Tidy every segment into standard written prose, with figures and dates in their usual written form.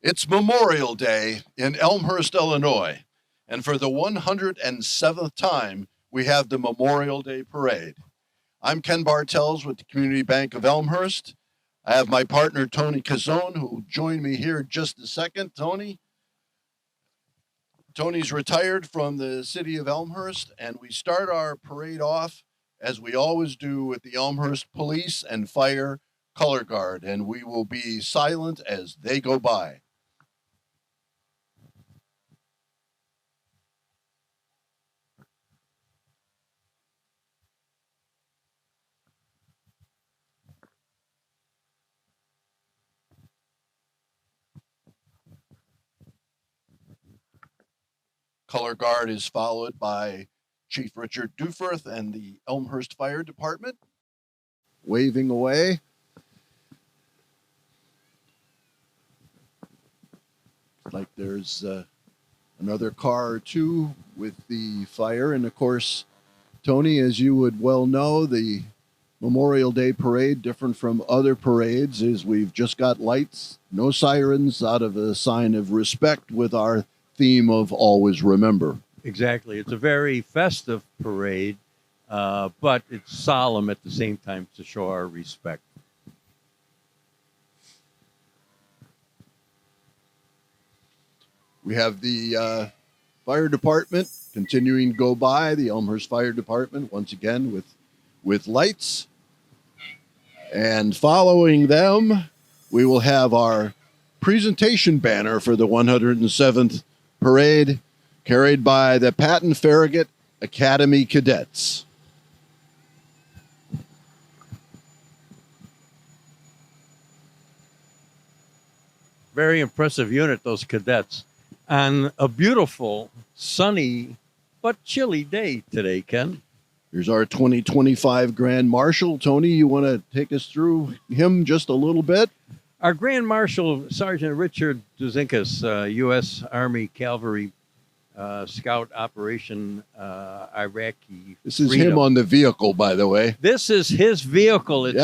It's Memorial Day in Elmhurst, Illinois, and for the 107th time, we have the Memorial Day Parade. I'm Ken Bartels with the Community Bank of Elmhurst. I have my partner, Tony Cazzone, who will join me here in just a second. Tony's retired from the city of Elmhurst, and we start our parade off, as we always do, with the Elmhurst Police and Fire Color Guard, and we will be silent as they go by. Color Guard is followed by Chief Richard Duforth and the Elmhurst Fire Department, waving away. Like there's another car or two with the fire. And of course, Tony, as you would well know, the Memorial Day Parade, different from other parades, is we've just got lights, no sirens, out of a sign of respect with our theme of always remember. Exactly. It's a very festive parade, but it's solemn at the same time to show our respect. We have the fire department continuing to go by, the Elmhurst Fire Department, once again with lights. And following them, we will have our presentation banner for the 107th parade, carried by the Patton Farragut Academy Cadets. Very impressive unit, those cadets. On a beautiful, sunny, but chilly day today, Ken. Here's our 2025 Grand Marshal. Tony, you want to take us through him just a little bit? Our Grand Marshal, Sergeant Richard Duzinskas, U.S. Army Cavalry Scout Operation Iraqi. This is him on the vehicle, by the way. This is his vehicle. It's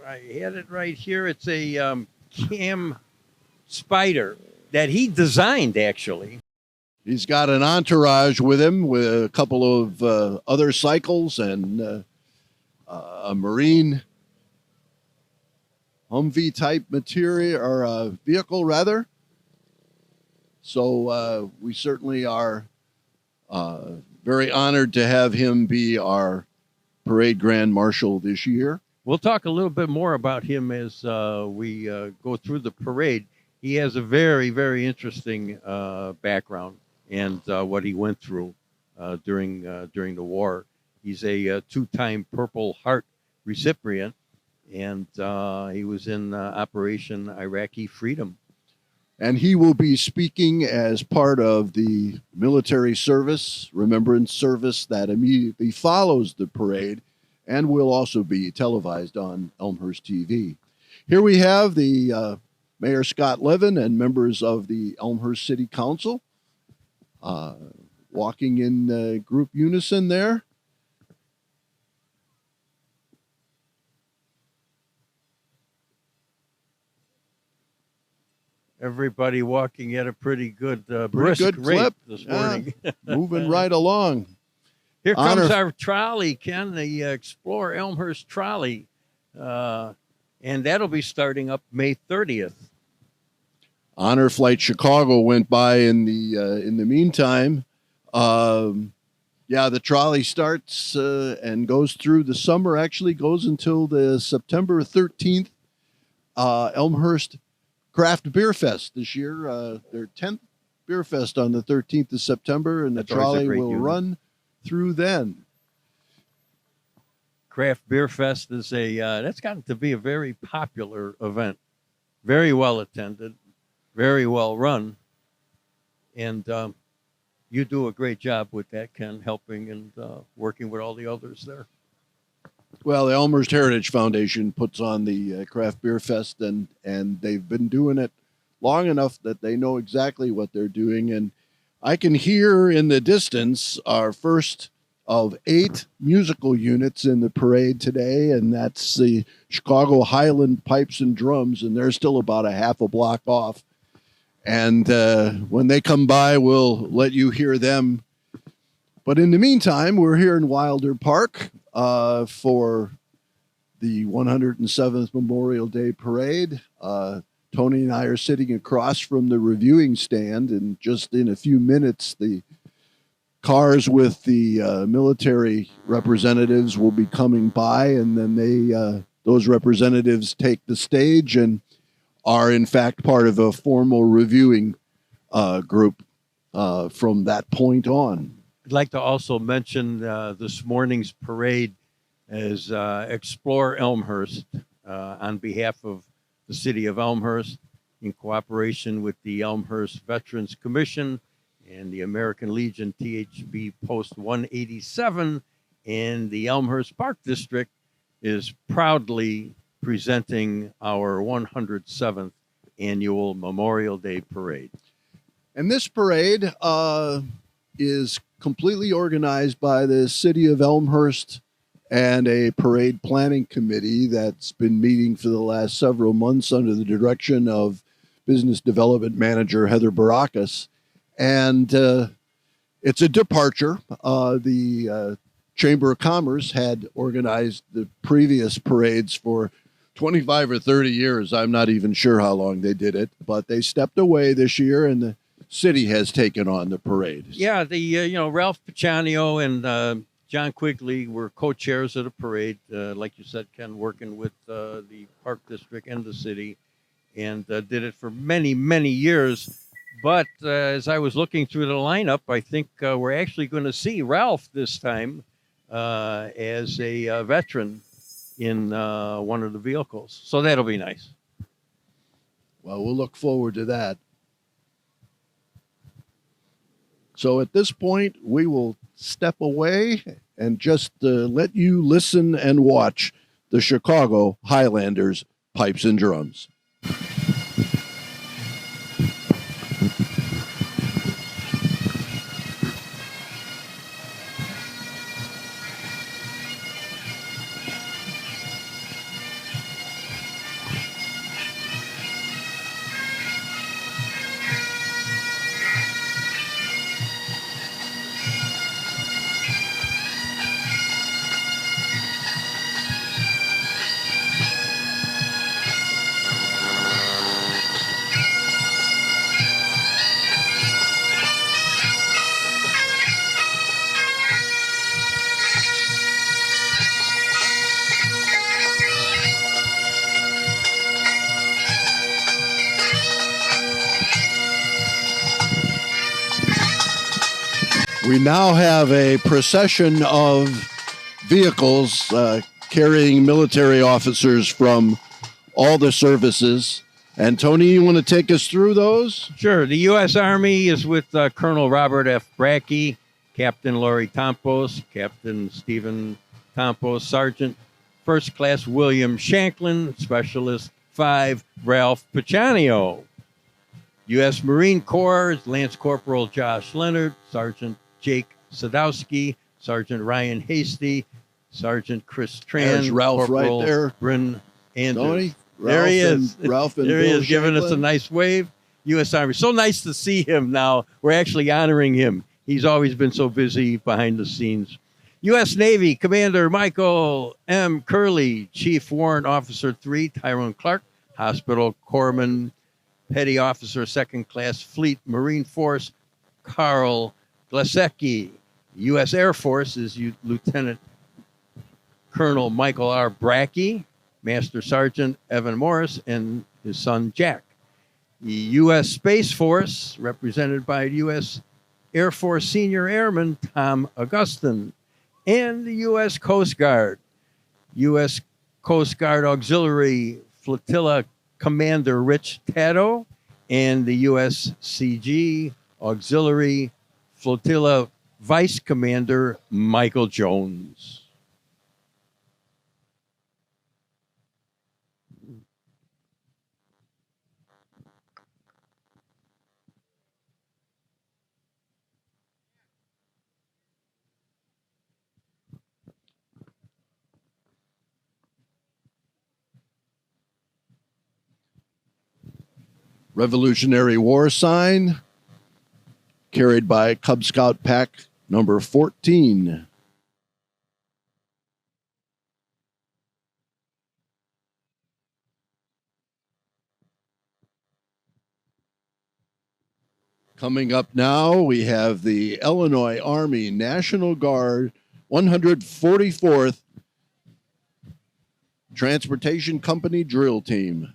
I had it right here. It's a Cam Spider that he designed, actually. He's got an entourage with him with a couple of other cycles and a Marine Humvee type material or vehicle, rather. So we certainly are very honored to have him be our parade Grand Marshal this year. We'll talk a little bit more about him as we go through the parade. He has a very, very interesting background and what he went through during the war. He's a two-time Purple Heart recipient, and he was in Operation Iraqi Freedom. And he will be speaking as part of the military service, remembrance service that immediately follows the parade, and will also be televised on Elmhurst TV. Here we have the Mayor Scott Levin and members of the Elmhurst City Council walking in group unison there. Everybody walking at a pretty good brisk rate clip this morning. Moving right along. Here comes our trolley, Ken, the Explore Elmhurst trolley, and that'll be starting up May 30th. Honor Flight Chicago went by in the meantime. The trolley starts and goes through the summer. Actually, goes until the September 13th. Elmhurst Craft Beer Fest this year. Their 10th Beer Fest on the 13th of September, and the trolley will run through then. Craft Beer Fest is that's gotten to be a very popular event. Very well attended, very well run, and you do a great job with that, Ken, helping and working with all the others there. Well, the Elmhurst Heritage Foundation puts on the Craft Beer Fest, and they've been doing it long enough that they know exactly what they're doing. And I can hear in the distance our first of 8 musical units in the parade today, and that's the Chicago Highland Pipes and Drums, and they're still about a half a block off. And when they come by, we'll let you hear them. But in the meantime, we're here in Wilder Park for the 107th Memorial Day Parade. Tony and I are sitting across from the reviewing stand, and just in a few minutes, the cars with the military representatives will be coming by, and then those representatives take the stage and are in fact part of a formal reviewing group from that point on. I'd like to also mention this morning's parade is Explore Elmhurst on behalf of the city of Elmhurst in cooperation with the Elmhurst Veterans Commission and the American Legion THB Post 187, and the Elmhurst Park District is proudly presenting our 107th annual Memorial Day Parade. And this parade is completely organized by the city of Elmhurst and a parade planning committee that's been meeting for the last several months under the direction of business development manager Heather Barakas. And it's a departure. The Chamber of Commerce had organized the previous parades for 25 or 30 years. I'm not even sure how long they did it, but they stepped away this year, and the city has taken on the parade. Yeah, Ralph Picciano and John Quigley were co-chairs of the parade, like you said, Ken, working with the Park District and the city, and did it for many, many years. But as I was looking through the lineup, I think we're actually going to see Ralph this time as a veteran in one of the vehicles. So that'll be nice. Well, we'll look forward to that. So at this point, we will step away and just let you listen and watch the Chicago Highlanders Pipes and Drums. We now have a procession of vehicles carrying military officers from all the services. And Tony, you want to take us through those? Sure. The U.S. Army is with Colonel Robert F. Brackey, Captain Laurie Tompos, Captain Stephen Tompos, Sergeant First Class William Shanklin, Specialist 5 Ralph Picciano. U.S. Marine Corps is Lance Corporal Josh Leonard, Sergeant Jake Sadowski, Sergeant Ryan Hasty, Sergeant Chris Tran. There's Ralph Corporal right there. Bryn Andrews. Tony, There he is. Ralph and there he Bill is, giving us a Shanklin. nice wave. U.S. Army. So nice to see him now. We're actually honoring him. He's always been so busy behind the scenes. U.S. Navy Commander Michael M. Curley, Chief Warrant Officer 3, Tyrone Clark, Hospital Corpsman, Petty Officer 2nd Class Fleet Marine Force, Carl Glasecki. U.S. Air Force is Lieutenant Colonel Michael R. Brackey, Master Sergeant Evan Morris, and his son Jack. The U.S. Space Force, represented by U.S. Air Force Senior Airman Tom Augustin, and the U.S. Coast Guard. U.S. Coast Guard Auxiliary Flotilla Commander Rich Tato, and the USCG Auxiliary Flotilla Vice Commander Michael Jones. Revolutionary War sign carried by Cub Scout Pack number 14. Coming up now, we have the Illinois Army National Guard 144th Transportation Company Drill Team.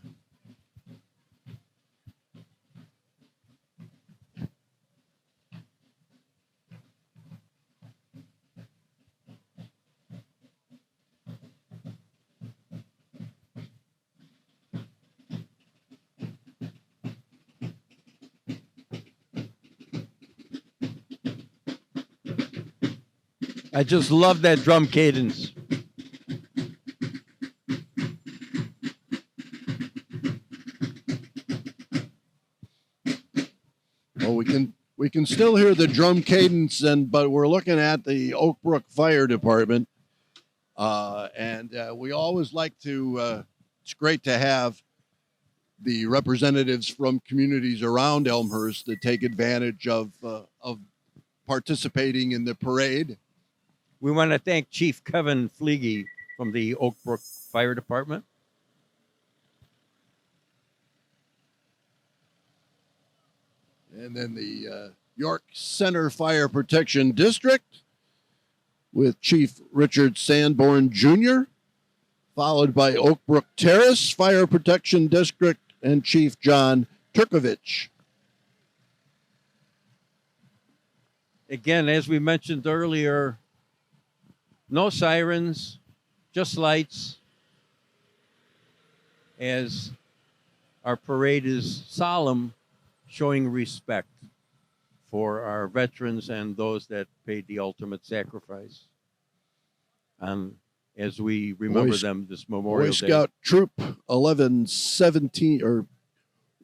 I just love that drum cadence. Well, we can still hear the drum cadence, but we're looking at the Oak Brook Fire Department, and we always like to. It's great to have the representatives from communities around Elmhurst that take advantage of participating in the parade. We want to thank Chief Kevin Fleege from the Oak Brook Fire Department. And then the York Center Fire Protection District with Chief Richard Sanborn Jr., followed by Oak Brook Terrace Fire Protection District and Chief John Turkovich. Again, as we mentioned earlier, no sirens, just lights, as our parade is solemn, showing respect for our veterans and those that paid the ultimate sacrifice. As we remember them this Memorial Day. Boy Scout Troop 1117 or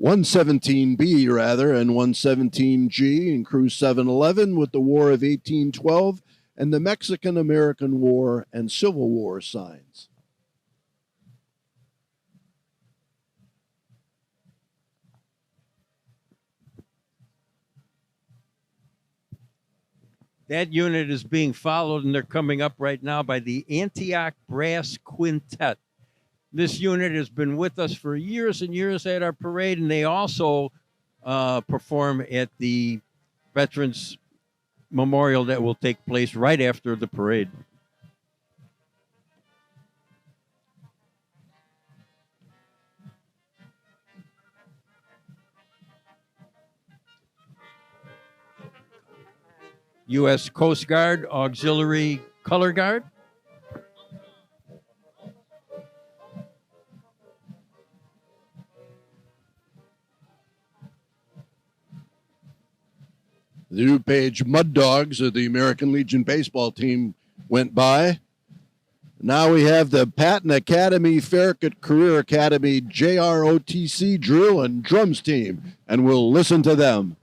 117B rather, and 117G and Crew 711 with the War of 1812 and the Mexican-American War and Civil War signs. That unit is being followed, and they're coming up right now by the Antioch Brass Quintet. This unit has been with us for years and years at our parade, and they also perform at the Veterans Memorial that will take place right after the parade. U.S. Coast Guard Auxiliary Color Guard. The DuPage Mud Dogs of the American Legion baseball team went by. Now we have the Patton Academy Farragut Career Academy JROTC Drill and Drums team, and we'll listen to them.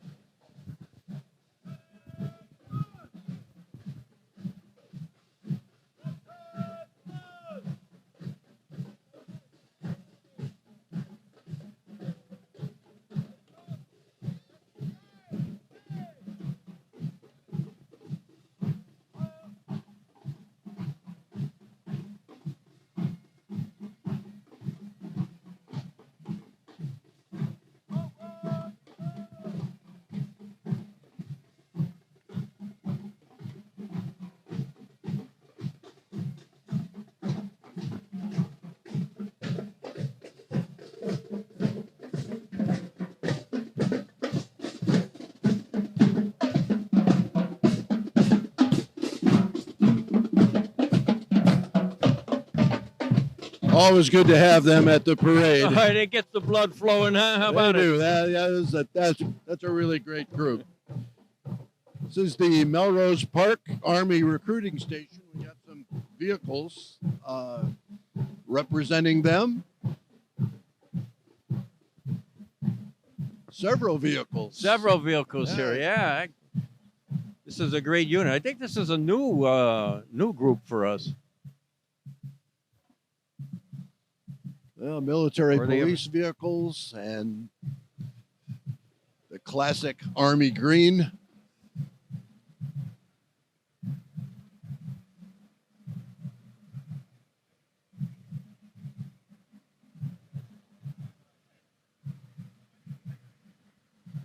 Always good to have them at the parade. All right, it gets the blood flowing, huh? How about it? That's a really great group. This is the Melrose Park Army Recruiting Station. We got some vehicles representing them. Several vehicles. Here, yeah. This is a great unit. I think this is a new group for us. Well, military police vehicles and classic Army green.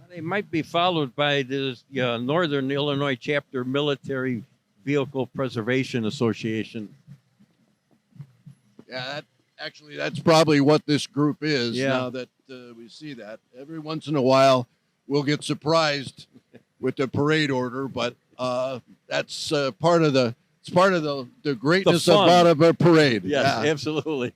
They might be followed by the Northern Illinois Chapter Military Vehicle Preservation Association. Yeah, that's probably what this group is. Yeah. Now that we see that, every once in a while, we'll get surprised with the parade order, but that's part of the greatness fun. about a parade. Yes, Yeah. absolutely.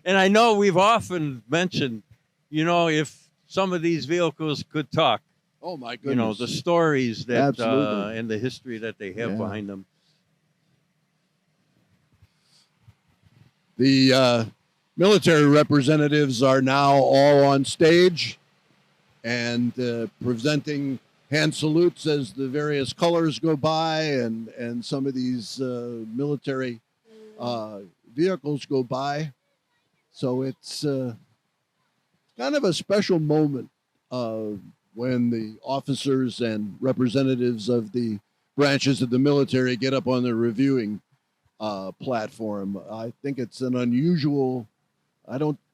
And I know we've often mentioned, if some of these vehicles could talk, Oh my goodness. the stories that Absolutely. and the history that they have Yeah. behind them. The military representatives are now all on stage and presenting hand salutes as the various colors go by, and some of these military vehicles go by. So it's kind of a special moment when the officers and representatives of the branches of the military get up on the reviewing platform. I think it's an unusual.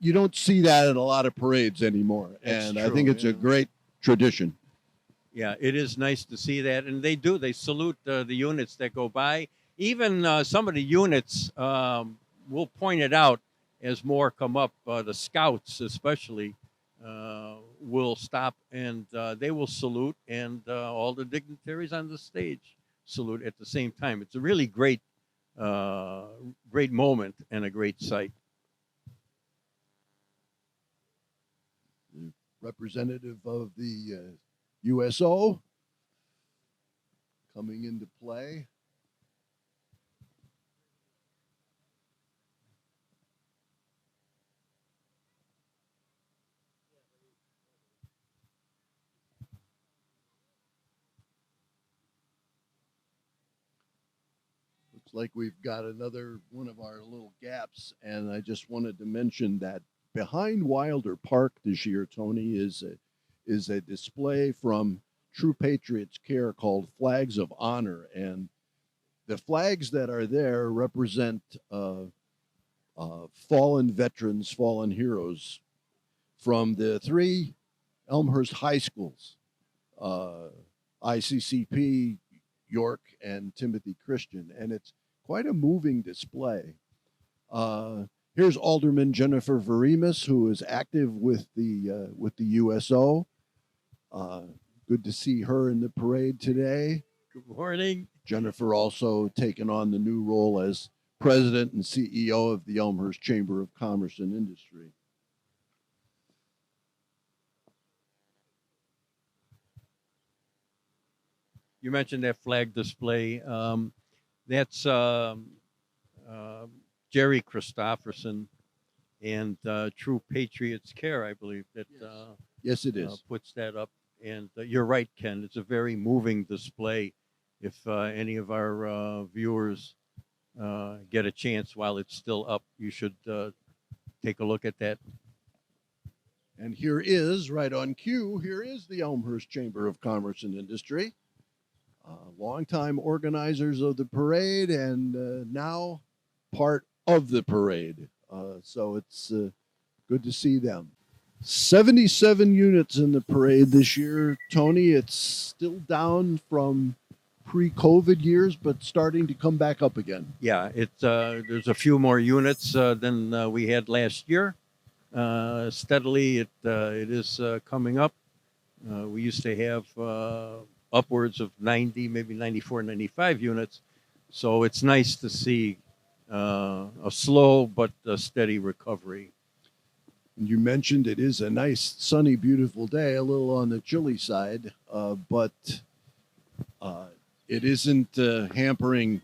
You don't see that at a lot of parades anymore, and I think it's a great tradition. Yeah, it is nice to see that, and they salute the units that go by. Even some of the units, we'll point it out as more come up. The scouts, especially, will stop and they will salute, and all the dignitaries on the stage salute at the same time. It's a really great moment and a great sight. The representative of the USO coming into play. Like we've got another one of our little gaps, and I just wanted to mention that behind Wilder Park this year, Tony, is a display from True Patriots Care called Flags of Honor, and the flags that are there represent fallen veterans, fallen heroes from the three Elmhurst high schools, ICCP, York, and Timothy Christian, and it's quite a moving display. Here's Alderman Jennifer Veremis, who is active with the USO. Good to see her in the parade today. Good morning. Jennifer also taken on the new role as president and CEO of the Elmhurst Chamber of Commerce and Industry. You mentioned that flag display. That's Jerry Christopherson and True Patriots Care, I believe, that Yes, it is. puts that up. And you're right, Ken. It's a very moving display. If any of our viewers get a chance while it's still up, you should take a look at that. And here is, right on cue, here is the Elmhurst Chamber of Commerce and Industry. Longtime organizers of the parade and now part of the parade. So it's good to see them. 77 units in the parade this year, Tony. It's still down from pre-COVID years, but starting to come back up again. Yeah, there's a few more units than we had last year. Steadily, it is coming up. We used to have upwards of 90, maybe 94, 95 units. So it's nice to see a slow but a steady recovery. You mentioned it is a nice, sunny, beautiful day, a little on the chilly side, but it isn't hampering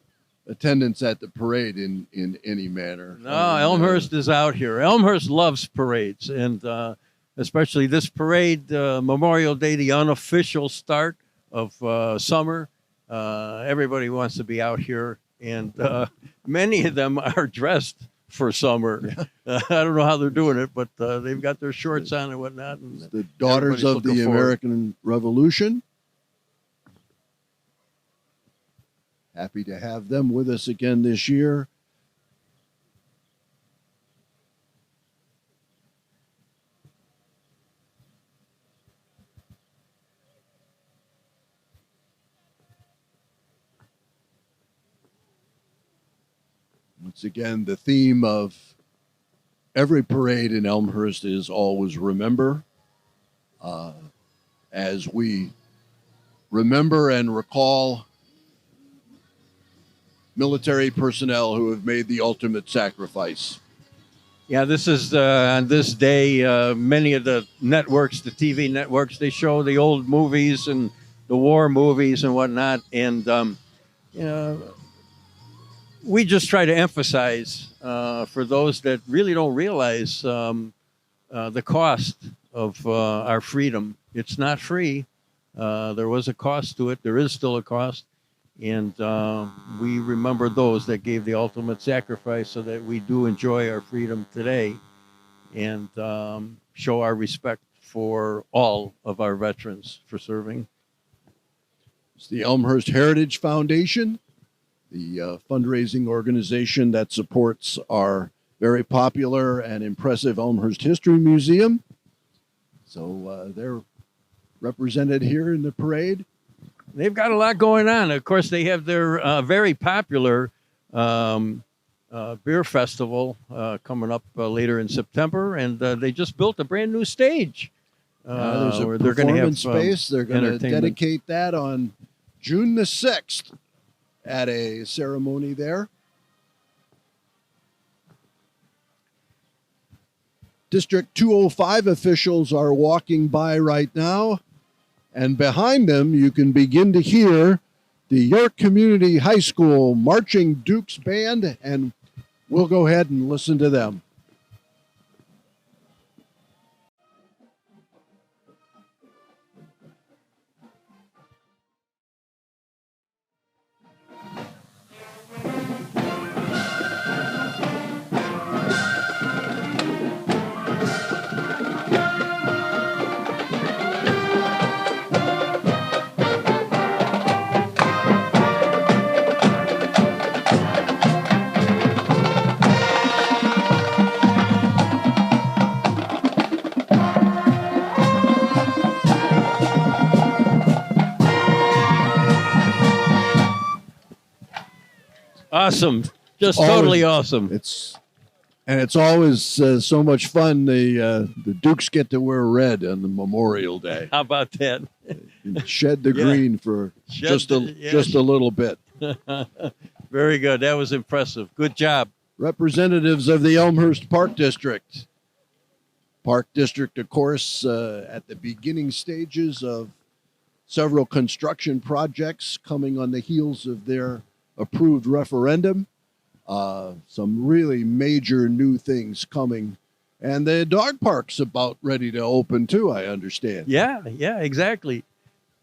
attendance at the parade in any manner. No, Elmhurst is out here. Elmhurst loves parades, and especially this parade, Memorial Day, the unofficial start of summer. Everybody wants to be out here, and many of them are dressed for summer. I don't know how they're doing it, but they've got their shorts on and whatnot. And the Daughters of the American Revolution. Happy to have them with us again this year. Once again, the theme of every parade in Elmhurst is always remember. As we remember and recall military personnel who have made the ultimate sacrifice. Yeah, this is on this day, many of the networks, the TV networks, they show the old movies and the war movies and whatnot. And, you know, we just try to emphasize for those that really don't realize the cost of our freedom. It's not free. There was a cost to it. There is still a cost. And we remember those that gave the ultimate sacrifice so that we do enjoy our freedom today and show our respect for all of our veterans for serving. It's the Elmhurst Heritage Foundation, the fundraising organization that supports our very popular and impressive Elmhurst History Museum. So they're represented here in the parade. They've got a lot going on. Of course, they have their very popular beer festival coming up later in September, and they just built a brand new stage. There's a performance space. They're going to dedicate that on June the 6th at a ceremony there. District 205 officials are walking by right now. And behind them, you can begin to hear the York Community High School Marching Dukes Band, and we'll go ahead and listen to them. Awesome. Just totally awesome. It's always so much fun. The Dukes get to wear red on the Memorial Day. How about that? Shed the green for just a little bit. Very good. That was impressive. Good job. Representatives of the Elmhurst Park District. Park District, of course, at the beginning stages of several construction projects coming on the heels of their approved referendum. Some really major new things coming. And the dog park's about ready to open too, I understand. Yeah, exactly.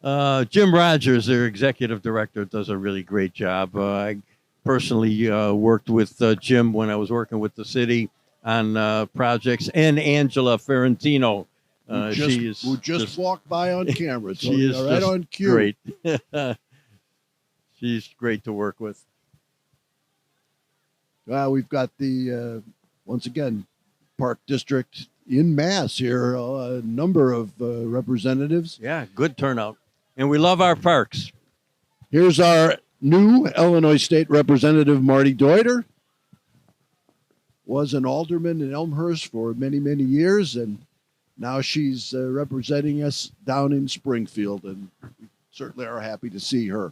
Jim Rogers, their executive director, does a really great job. I personally worked with Jim when I was working with the city on projects, and Angela Ferrantino. Who just walked by on camera. So she is right on cue. Great. She's great to work with. We've got the, once again, Park District in mass here, a number of representatives. Yeah, good turnout. And we love our parks. Here's our new Illinois State Representative, Marty Deuter. Was an alderman in Elmhurst for many, many years, and now she's representing us down in Springfield, and we certainly are happy to see her.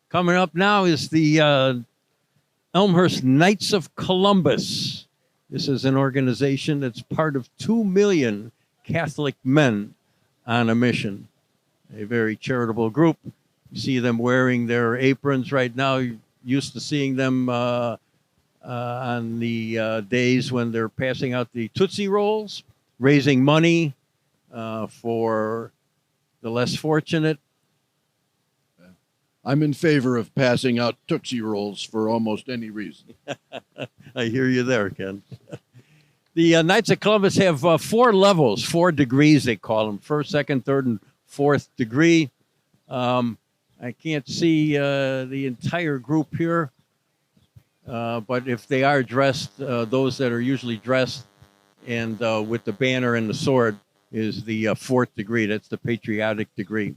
Coming up now is the Elmhurst Knights of Columbus. This is an organization that's part of 2 million Catholic men on a mission. A very charitable group. You see them wearing their aprons right now. You're used to seeing them on the days when they're passing out the Tootsie Rolls. raising money for the less fortunate. I'm in favor of passing out Tootsie Rolls for almost any reason. I hear you there, Ken. The Knights of Columbus have 4 levels, 4 degrees, they call them, 1st, 2nd, 3rd, and 4th degree. I can't see the entire group here, but if they are dressed, those that are usually dressed and with the banner and the sword is the 4th degree. That's the patriotic degree.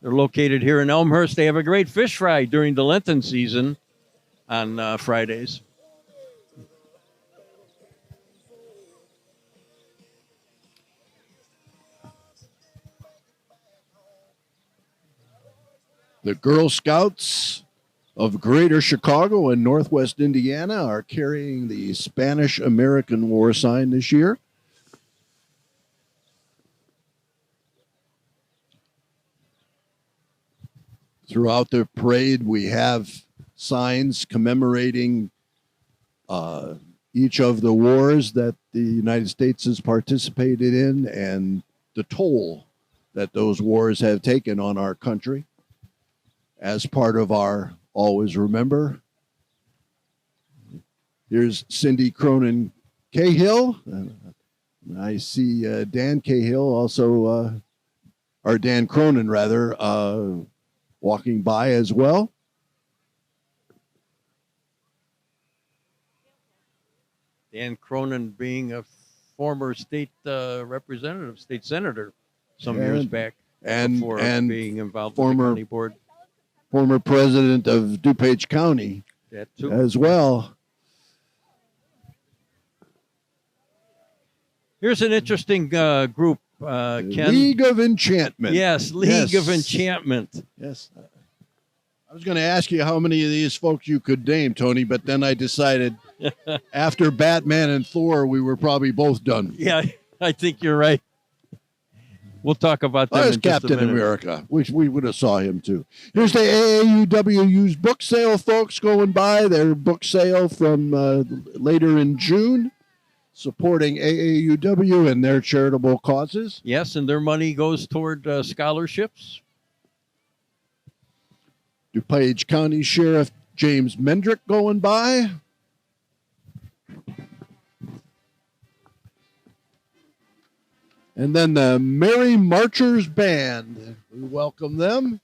They're located here in Elmhurst. They have a great fish fry during the Lenten season on Fridays. The Girl Scouts of Greater Chicago and Northwest Indiana are carrying the Spanish-American War sign this year. Throughout the parade, we have signs commemorating each of the wars that the United States has participated in and the toll that those wars have taken on our country. As part of our Always Remember, here's Cindy Cronin Cahill. I see Dan Cahill also, or Dan Cronin rather, walking by as well. Dan Cronin being a former state representative, state senator some years back, and before being involved with the county board. Former president of DuPage County That too. as well. Here's an interesting group, Ken. League of Enchantment. Yes, League of Enchantment. Yes. I was going to ask you how many of these folks you could name, Tony, but then I decided after Batman and Thor, we were probably both done. Yeah, I think you're right. We'll talk about that There's in just Captain a minute. America. We would have saw him, too. Here's the AAUW used book sale folks going by. Their book sale from later in June, supporting AAUW and their charitable causes. Yes, and their money goes toward scholarships. DuPage County Sheriff James Mendrick going by. And then the Merry Marchers Band. We welcome them.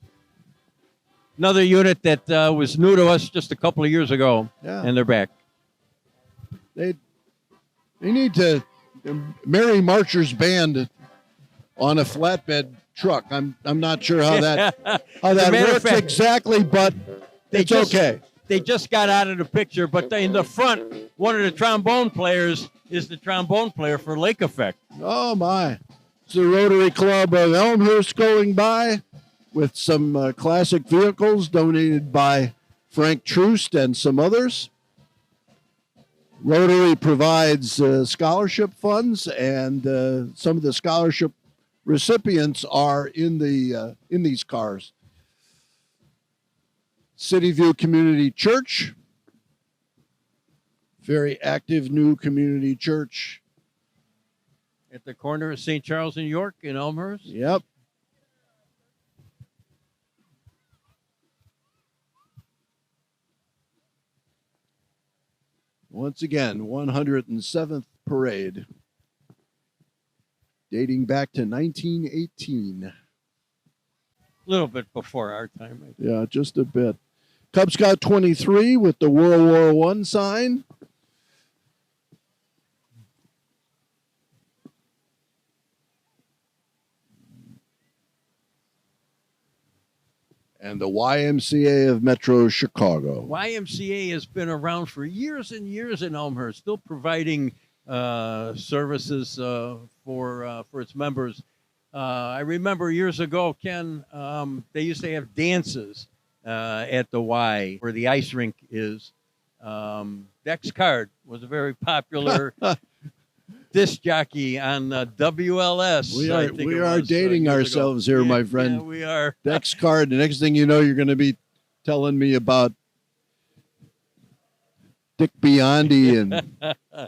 Another unit that was new to us just a couple of years ago, Yeah. and they're back. They need to Merry Marchers Band on a flatbed truck. I'm not sure how that works exactly, but it's okay. They just got out of the picture, but in the front, one of the trombone players is the trombone player for Lake Effect. Oh, my. It's the Rotary Club of Elmhurst going by with some classic vehicles donated by Frank Troost and some others. Rotary provides scholarship funds, and some of the scholarship recipients are in these cars. City View Community Church, very active new community church. At the corner of St. Charles and York in Elmhurst. Yep. Once again, 107th parade, dating back to 1918. A little bit before our time, I think. Yeah, just a bit. Cub Scout 23 with the World War I sign. And the YMCA of Metro Chicago. YMCA has been around for years and years in Elmhurst, still providing services for its members. I remember years ago, Ken, they used to have dances at the Y, where the ice rink is. Dex Card was a very popular disc jockey on WLS. We are dating ourselves here, my friend. Yeah, we are. Dex Card. The next thing you know, you're going to be telling me about Dick Biondi and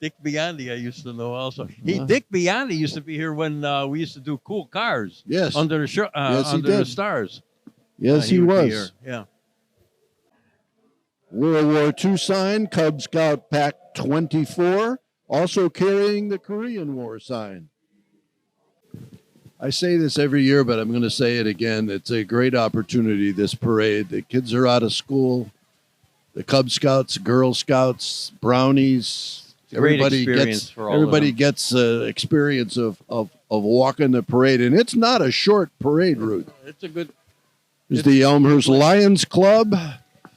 Dick Biondi, I used to know also. Uh-huh. Dick Biondi used to be here when we used to do Cool Cars. Yes. Under the Yes, he under the did. stars. Yes, he would be was. here. Yeah. World War II sign, Cub Scout Pack 24, also carrying the Korean War sign. I say this every year, but I'm going to say it again. It's a great opportunity, this parade. The kids are out of school. The Cub Scouts, Girl Scouts, Brownies. Everybody gets experience of walking the parade. And it's not a short parade route. It's a good. There's the Elmhurst Lions Club.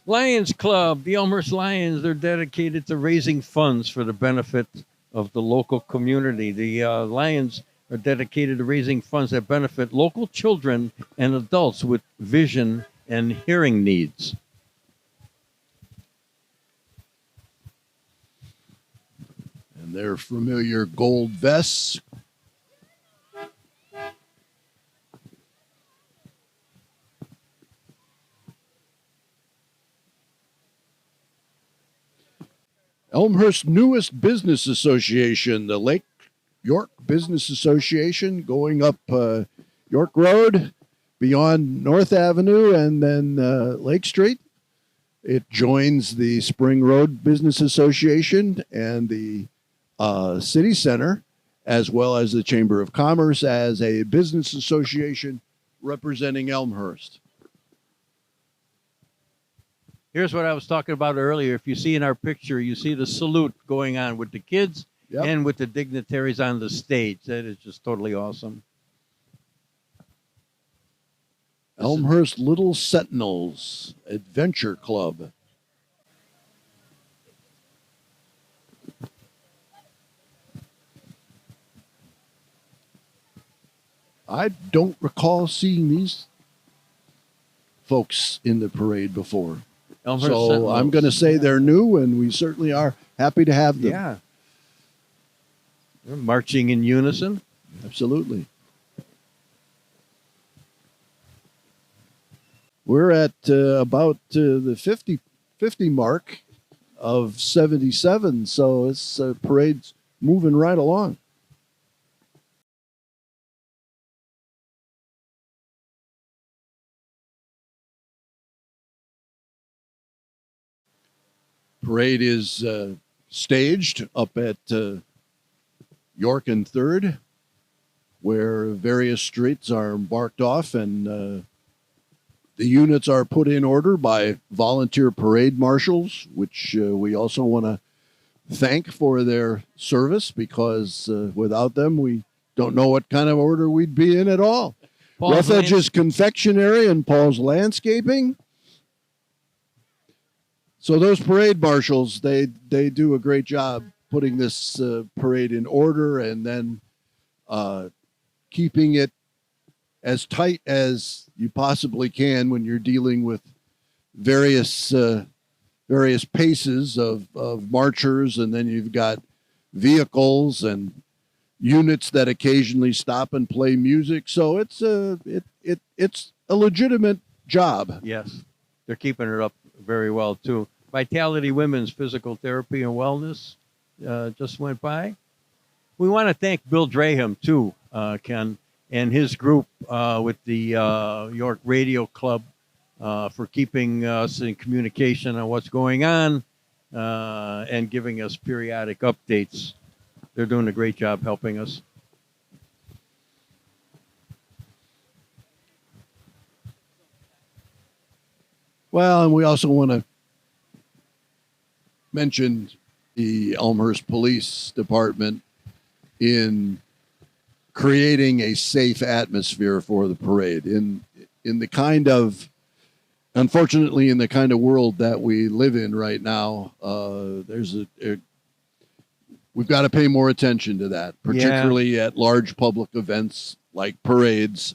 Lions Club, the Elmhurst Lions, they're dedicated to raising funds for the benefit of the local community. The Lions are dedicated to raising funds that benefit local children and adults with vision and hearing needs. And their familiar gold vests. Elmhurst's newest business association, the Lake York Business Association, going up York Road, beyond North Avenue, and then Lake Street. It joins the Spring Road Business Association and the City Center, as well as the Chamber of Commerce, as a business association representing Elmhurst. Here's what I was talking about earlier. If you see in our picture, you see the salute going on with the kids and with the dignitaries on the stage. That is just totally awesome. Elmhurst Little Sentinels Adventure Club. I don't recall seeing these folks in the parade before. Elmhurst So Sentinels. I'm going to say they're new, and we certainly are happy to have them. Yeah. They're marching in unison. Absolutely. We're at about the 50 mark of 77, so this parade's moving right along. Parade is staged up at York and 3rd, where various streets are marked off, and the units are put in order by volunteer parade marshals, which we also want to thank for their service, because without them, we don't know what kind of order we'd be in at all. Rough Edges Confectionery and Paul's Landscaping. So those parade marshals, they do a great job putting this parade in order, and then keeping it as tight as you possibly can when you're dealing with various paces of marchers, and then you've got vehicles and units that occasionally stop and play music. So it's a legitimate job. Yes, they're keeping it up very well too. Vitality Women's Physical Therapy and Wellness just went by. We want to thank Bill Draham too, Ken, and his group with the York Radio Club for keeping us in communication on what's going on and giving us periodic updates. They're doing a great job helping us. Well, and we also want to mention the Elmhurst Police Department in creating a safe atmosphere for the parade. In the kind of, unfortunately, in the kind of world that we live in right now, we've got to pay more attention to that, particularly at large public events like parades.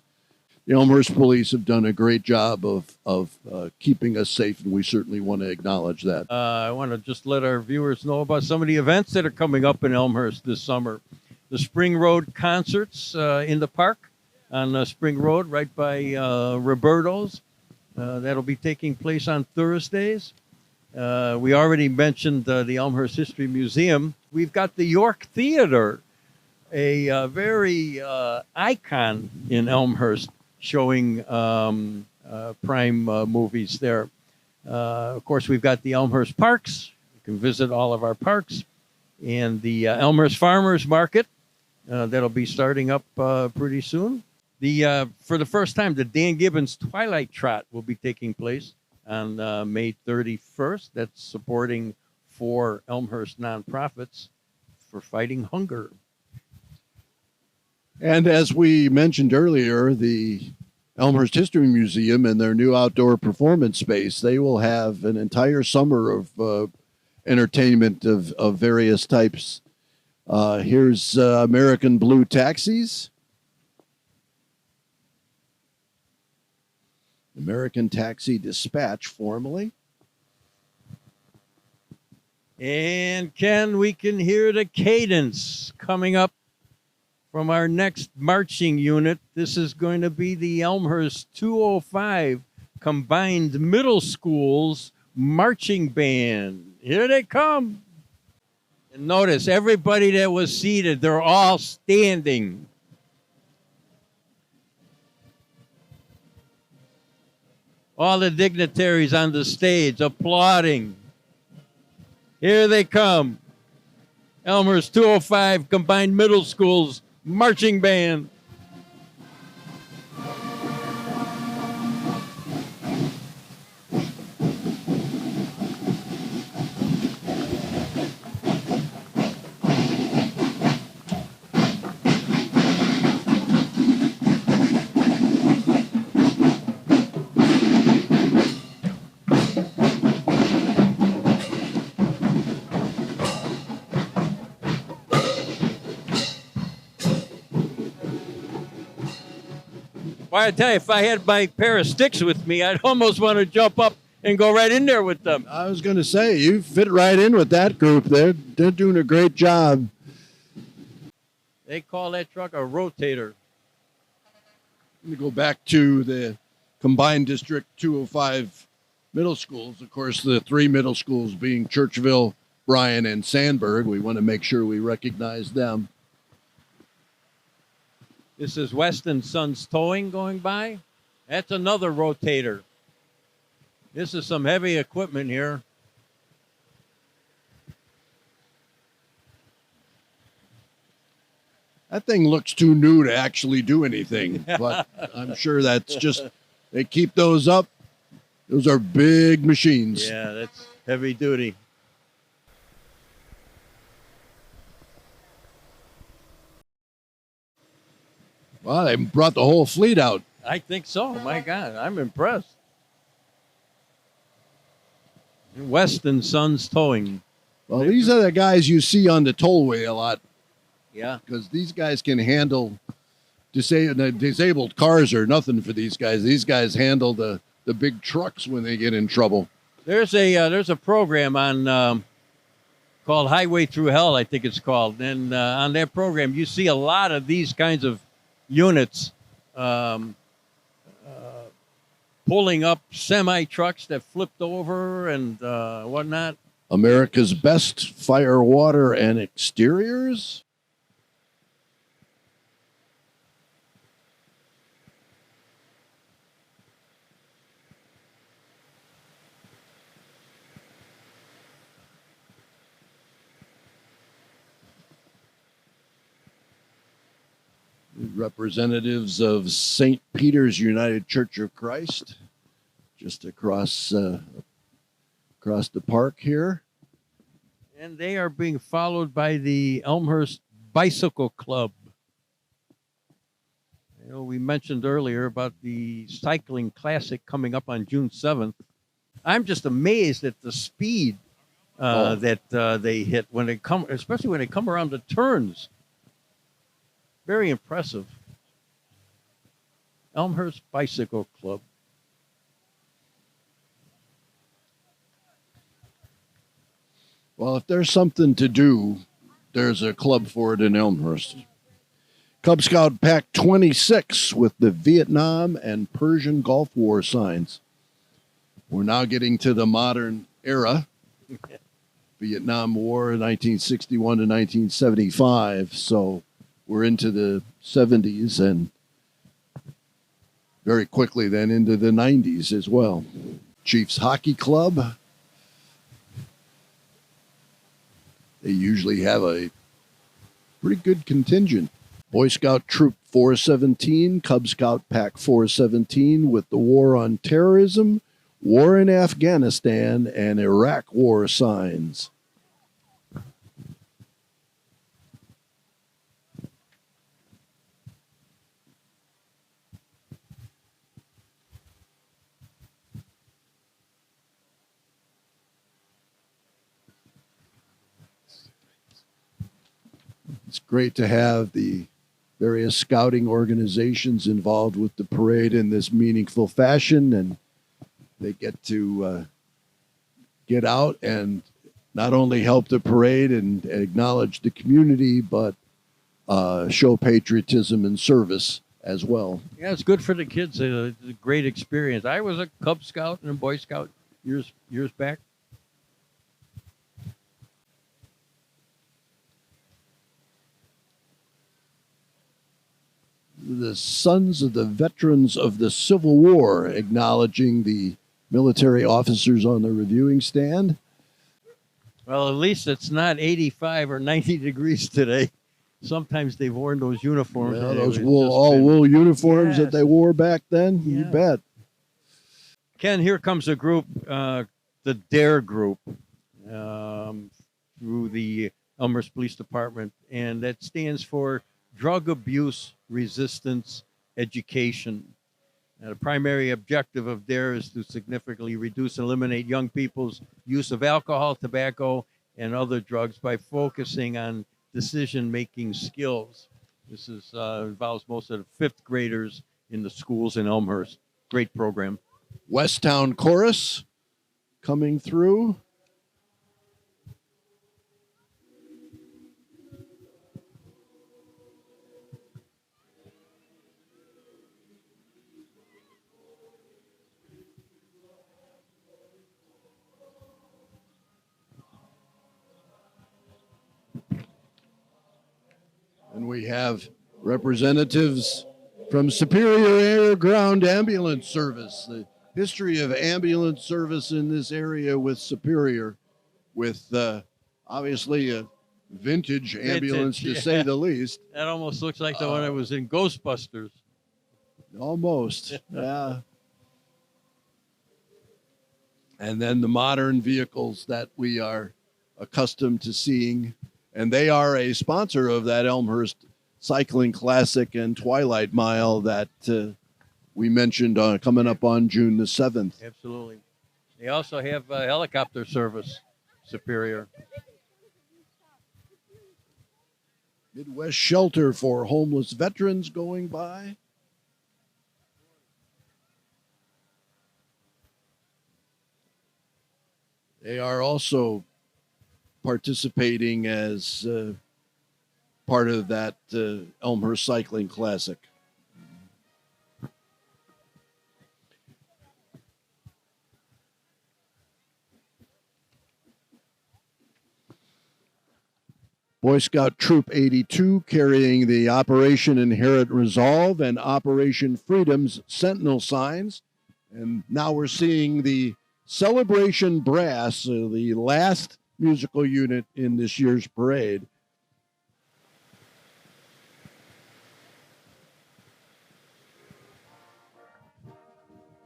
The Elmhurst Police have done a great job of keeping us safe, and we certainly want to acknowledge that. I want to just let our viewers know about some of the events that are coming up in Elmhurst this summer. The Spring Road concerts in the park on Spring Road, right by Roberto's. That'll be taking place on Thursdays. We already mentioned the Elmhurst History Museum. We've got the York Theater, a very icon in Elmhurst, showing prime movies there. Of course, we've got the Elmhurst Parks. You can visit all of our parks. And the Elmhurst Farmers Market, that'll be starting up pretty soon. For the first time, the Dan Gibbons Twilight Trot will be taking place on May 31st. That's supporting 4 Elmhurst nonprofits for fighting hunger. And as we mentioned earlier, the Elmhurst History Museum and their new outdoor performance space, they will have an entire summer of entertainment of various types. Here's American Blue Taxis. American Taxi Dispatch, formerly. And Ken, we can hear the cadence coming up from our next marching unit. This is going to be the Elmhurst 205 Combined Middle Schools Marching Band. Here they come. And notice everybody that was seated, they're all standing. All the dignitaries on the stage applauding. Here they come. Elmhurst 205 Combined Middle Schools Marching Band. Well, I tell you, if I had my pair of sticks with me, I'd almost want to jump up and go right in there with them. I was going to say, you fit right in with that group. They're doing a great job. They call that truck a rotator. Let me go back to the Combined District 205 middle schools. Of course, the 3 middle schools being Churchville, Bryan, and Sandburg. We want to make sure we recognize them. This is West and Sons Towing going by. That's another rotator. This is some heavy equipment here. That thing looks too new to actually do anything, but I'm sure that's just, they keep those up. Those are big machines. Yeah, that's heavy duty. Wow, they brought the whole fleet out. I think so. My God, I'm impressed. West and Sons Towing. Well, these are the guys you see on the tollway a lot. Yeah. Because these guys can handle disabled cars are nothing for these guys. These guys handle the big trucks when they get in trouble. There's a program on called Highway Through Hell, I think it's called. And on that program, you see a lot of these kinds of units pulling up semi-trucks that flipped over and whatnot. America's Best Fire, Water, and Exteriors. Representatives of St. Peter's United Church of Christ, just across the park here. And they are being followed by the Elmhurst Bicycle Club. You know, we mentioned earlier about the Cycling Classic coming up on June 7th. I'm just amazed at the speed that they hit when they come, especially when they come around the turns. Very impressive. Elmhurst Bicycle Club. Well, if there's something to do, there's a club for it in Elmhurst. Cub Scout Pack 26 with the Vietnam and Persian Gulf War signs. We're now getting to the modern era. Vietnam War, 1961 to 1975. So we're into the 70s and very quickly then into the 90s as well. Chiefs Hockey Club. They usually have a pretty good contingent. Boy Scout Troop 417, Cub Scout Pack 417 with the War on Terrorism, War in Afghanistan, and Iraq War signs. It's great to have the various scouting organizations involved with the parade in this meaningful fashion, and they get to get out and not only help the parade and acknowledge the community, but show patriotism and service as well. Yeah, it's good for the kids. It's a great experience. I was a Cub Scout and a Boy Scout years back. The Sons of the Veterans of the Civil War, acknowledging the military officers on the reviewing stand. Well, at least it's not 85 or 90 degrees today. Sometimes they've worn those uniforms. Well, those wool uniforms that they wore back then. Yeah. You bet. Ken, here comes a group, the DARE group, through the Elmhurst Police Department, and that stands for Drug Abuse Resistance Education. The primary objective of DARE is to significantly reduce and eliminate young people's use of alcohol, tobacco, and other drugs by focusing on decision-making skills. This is involves most of the fifth graders in the schools in Elmhurst. Great program. Westtown Chorus coming through. And we have representatives from Superior Air Ground Ambulance Service. The history of ambulance service in this area with Superior, with obviously a vintage ambulance to say the least. That almost looks like the one that was in Ghostbusters. Almost, yeah. And then the modern vehicles that we are accustomed to seeing. And they are a sponsor of that Elmhurst Cycling Classic and Twilight Mile that we mentioned coming up on June the 7th. Absolutely. They also have helicopter service, Superior. Midwest Shelter for Homeless Veterans going by. They are also participating as part of that Elmhurst Cycling Classic. Boy Scout Troop 82 carrying the Operation Inherent Resolve and Operation Freedom's Sentinel signs. And now we're seeing the Celebration Brass, the last musical unit in this year's parade.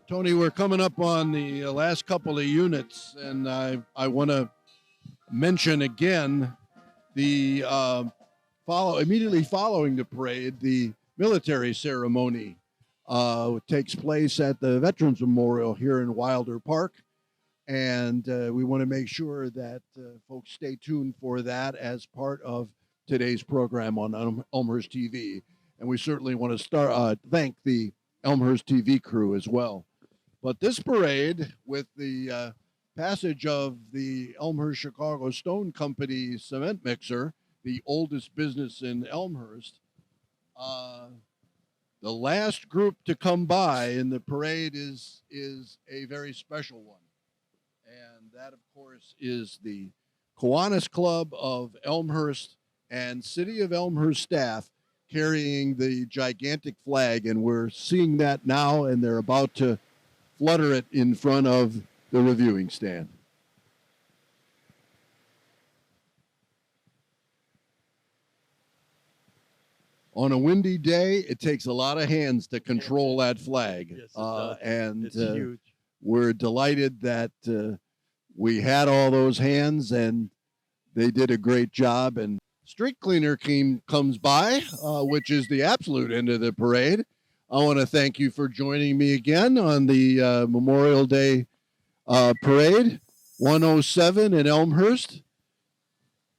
Tony, we're coming up on the last couple of units, and I want to mention again the immediately following the parade, the military ceremony takes place at the Veterans Memorial here in Wilder Park. And we want to make sure that folks stay tuned for that as part of today's program on Elmhurst TV. And we certainly want to thank the Elmhurst TV crew as well. But this parade, with the passage of the Elmhurst Chicago Stone Company cement mixer, the oldest business in Elmhurst, the last group to come by in the parade is a very special one. And that, of course, is the Kiwanis Club of Elmhurst and City of Elmhurst staff carrying the gigantic flag. And we're seeing that now, and they're about to flutter it in front of the reviewing stand. On a windy day, it takes a lot of hands to control that flag. Yes, and it's huge. We're delighted that we had all those hands, and they did a great job. And street cleaner team comes by, which is the absolute end of the parade. I want to thank you for joining me again on the Memorial Day parade, 107 in Elmhurst.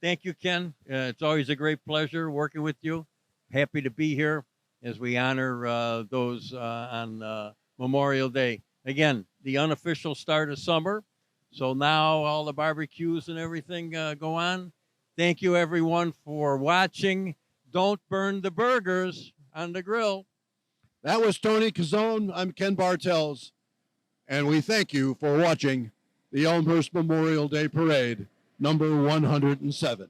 Thank you, Ken. It's always a great pleasure working with you. Happy to be here as we honor those on Memorial Day. Again, the unofficial start of summer. So now all the barbecues and everything go on. Thank you, everyone, for watching. Don't burn the burgers on the grill. That was Tony Cazzone. I'm Ken Bartels. And we thank you for watching the Elmhurst Memorial Day Parade, number 107.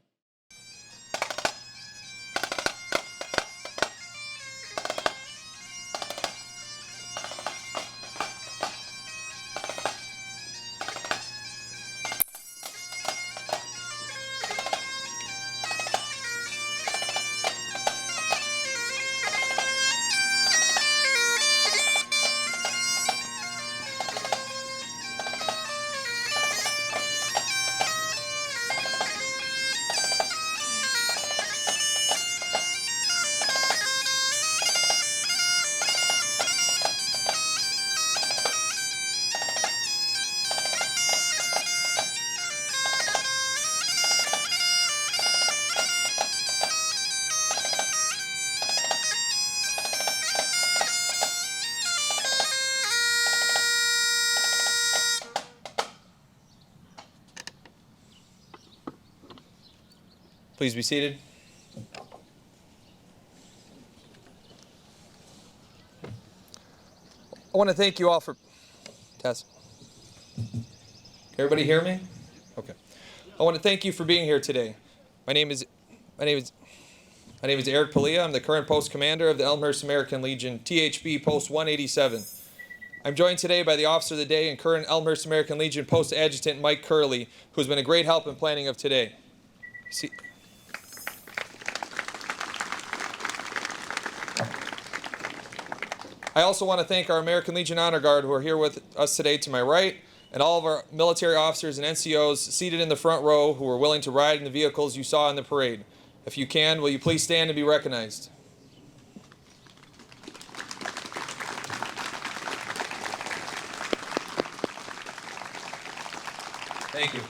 Please be seated. I want to thank you all for test. Can everybody hear me? Okay. I want to thank you for being here today. My name is Eric Palia. I'm the current post commander of the Elmhurst American Legion, THB Post 187. I'm joined today by the Officer of the Day and current Elmhurst American Legion Post Adjutant Mike Curley, who's been a great help in planning of today. I also want to thank our American Legion Honor Guard who are here with us today to my right, and all of our military officers and NCOs seated in the front row who are willing to ride in the vehicles you saw in the parade. If you can, will you please stand and be recognized? Thank you.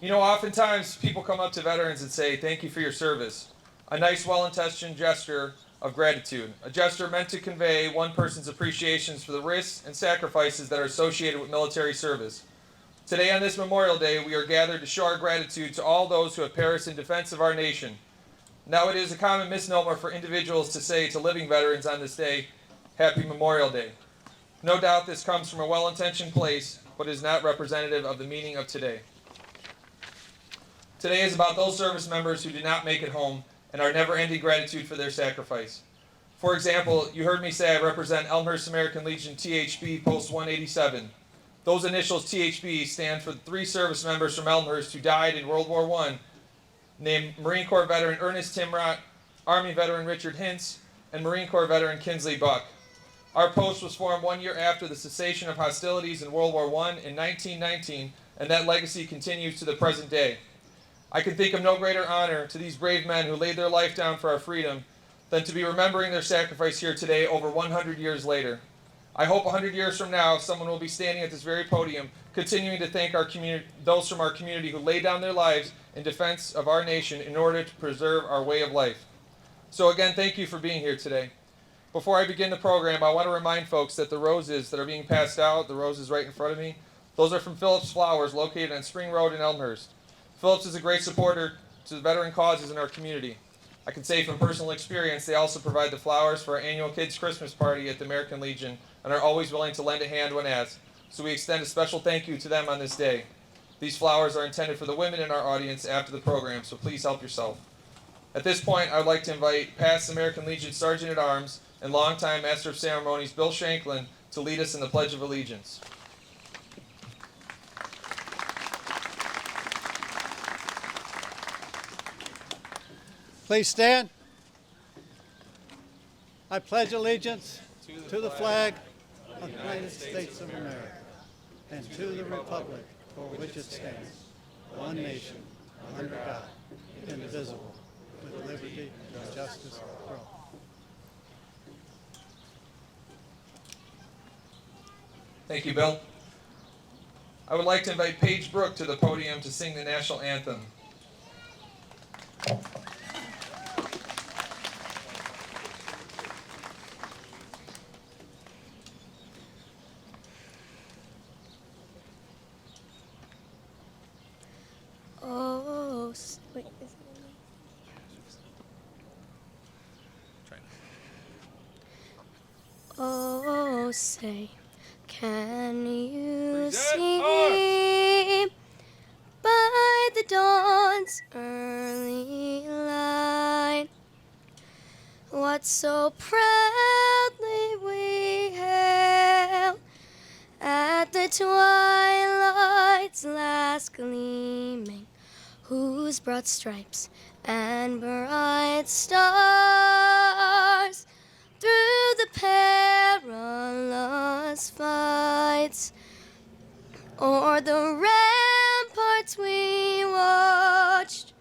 You know, oftentimes people come up to veterans and say, "Thank you for your service." A nice, well-intentioned gesture of gratitude, a gesture meant to convey one person's appreciations for the risks and sacrifices that are associated with military service. Today on this Memorial Day, we are gathered to show our gratitude to all those who have perished in defense of our nation. Now, it is a common misnomer for individuals to say to living veterans on this day, "Happy Memorial Day." No doubt this comes from a well-intentioned place, but is not representative of the meaning of today. Today is about those service members who did not make it home and our never-ending gratitude for their sacrifice. For example, you heard me say I represent Elmhurst American Legion THB Post 187. Those initials THB stand for the 3 service members from Elmhurst who died in World War I, named Marine Corps veteran Ernest Timrott, Army veteran Richard Hintz, and Marine Corps veteran Kinsley Buck. Our post was formed 1 year after the cessation of hostilities in World War I in 1919, and that legacy continues to the present day. I can think of no greater honor to these brave men who laid their life down for our freedom than to be remembering their sacrifice here today over 100 years later. I hope 100 years from now, someone will be standing at this very podium, continuing to thank our community, those from our community who laid down their lives in defense of our nation in order to preserve our way of life. So again, thank you for being here today. Before I begin the program, I want to remind folks that the roses that are being passed out, the roses right in front of me, those are from Phillips Flowers, located on Spring Road in Elmhurst. Phillips is a great supporter to the veteran causes in our community. I can say from personal experience, they also provide the flowers for our annual Kids Christmas party at the American Legion and are always willing to lend a hand when asked. so we extend a special thank you to them on this day. These flowers are intended for the women in our audience after the program, so please help yourself. At this point, I would like to invite past American Legion Sergeant at Arms and longtime Master of Ceremonies Bill Shanklin to lead us in the Pledge of Allegiance. Please stand. I pledge allegiance to the flag of the United States of America and to the republic for which it stands, one nation, under God, indivisible, with liberty and justice for all. Thank you, Bill. I would like to invite Paige Brooke to the podium to sing the national anthem. Wait, is it Oh, say, can you see by the dawn's early light what so proudly we hailed at the twilight's last gleaming, whose broad stripes and bright stars through the perilous fights o'er the ramparts we watched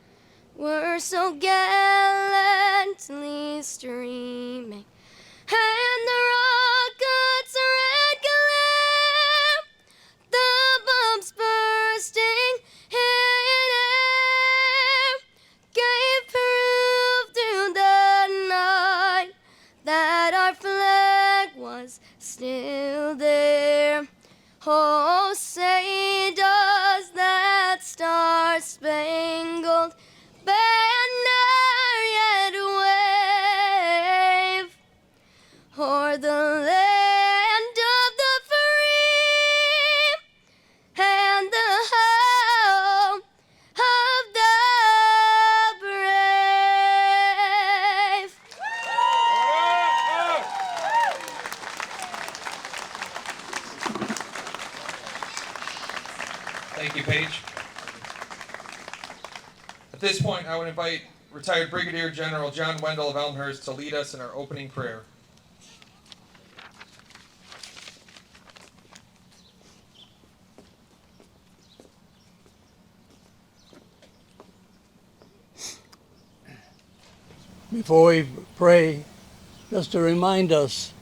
were so gallantly streaming, and the rocket's red glare, the bombs bursting in air, gave proof through the night that our flag was still there. Oh, say does that star-spangled banner yet wave o'er the land of the free and the home of the brave? Thank you, Paige. At this point, I would invite retired Brigadier General John Wendell of Elmhurst to lead us in our opening prayer. Before we pray, just to remind us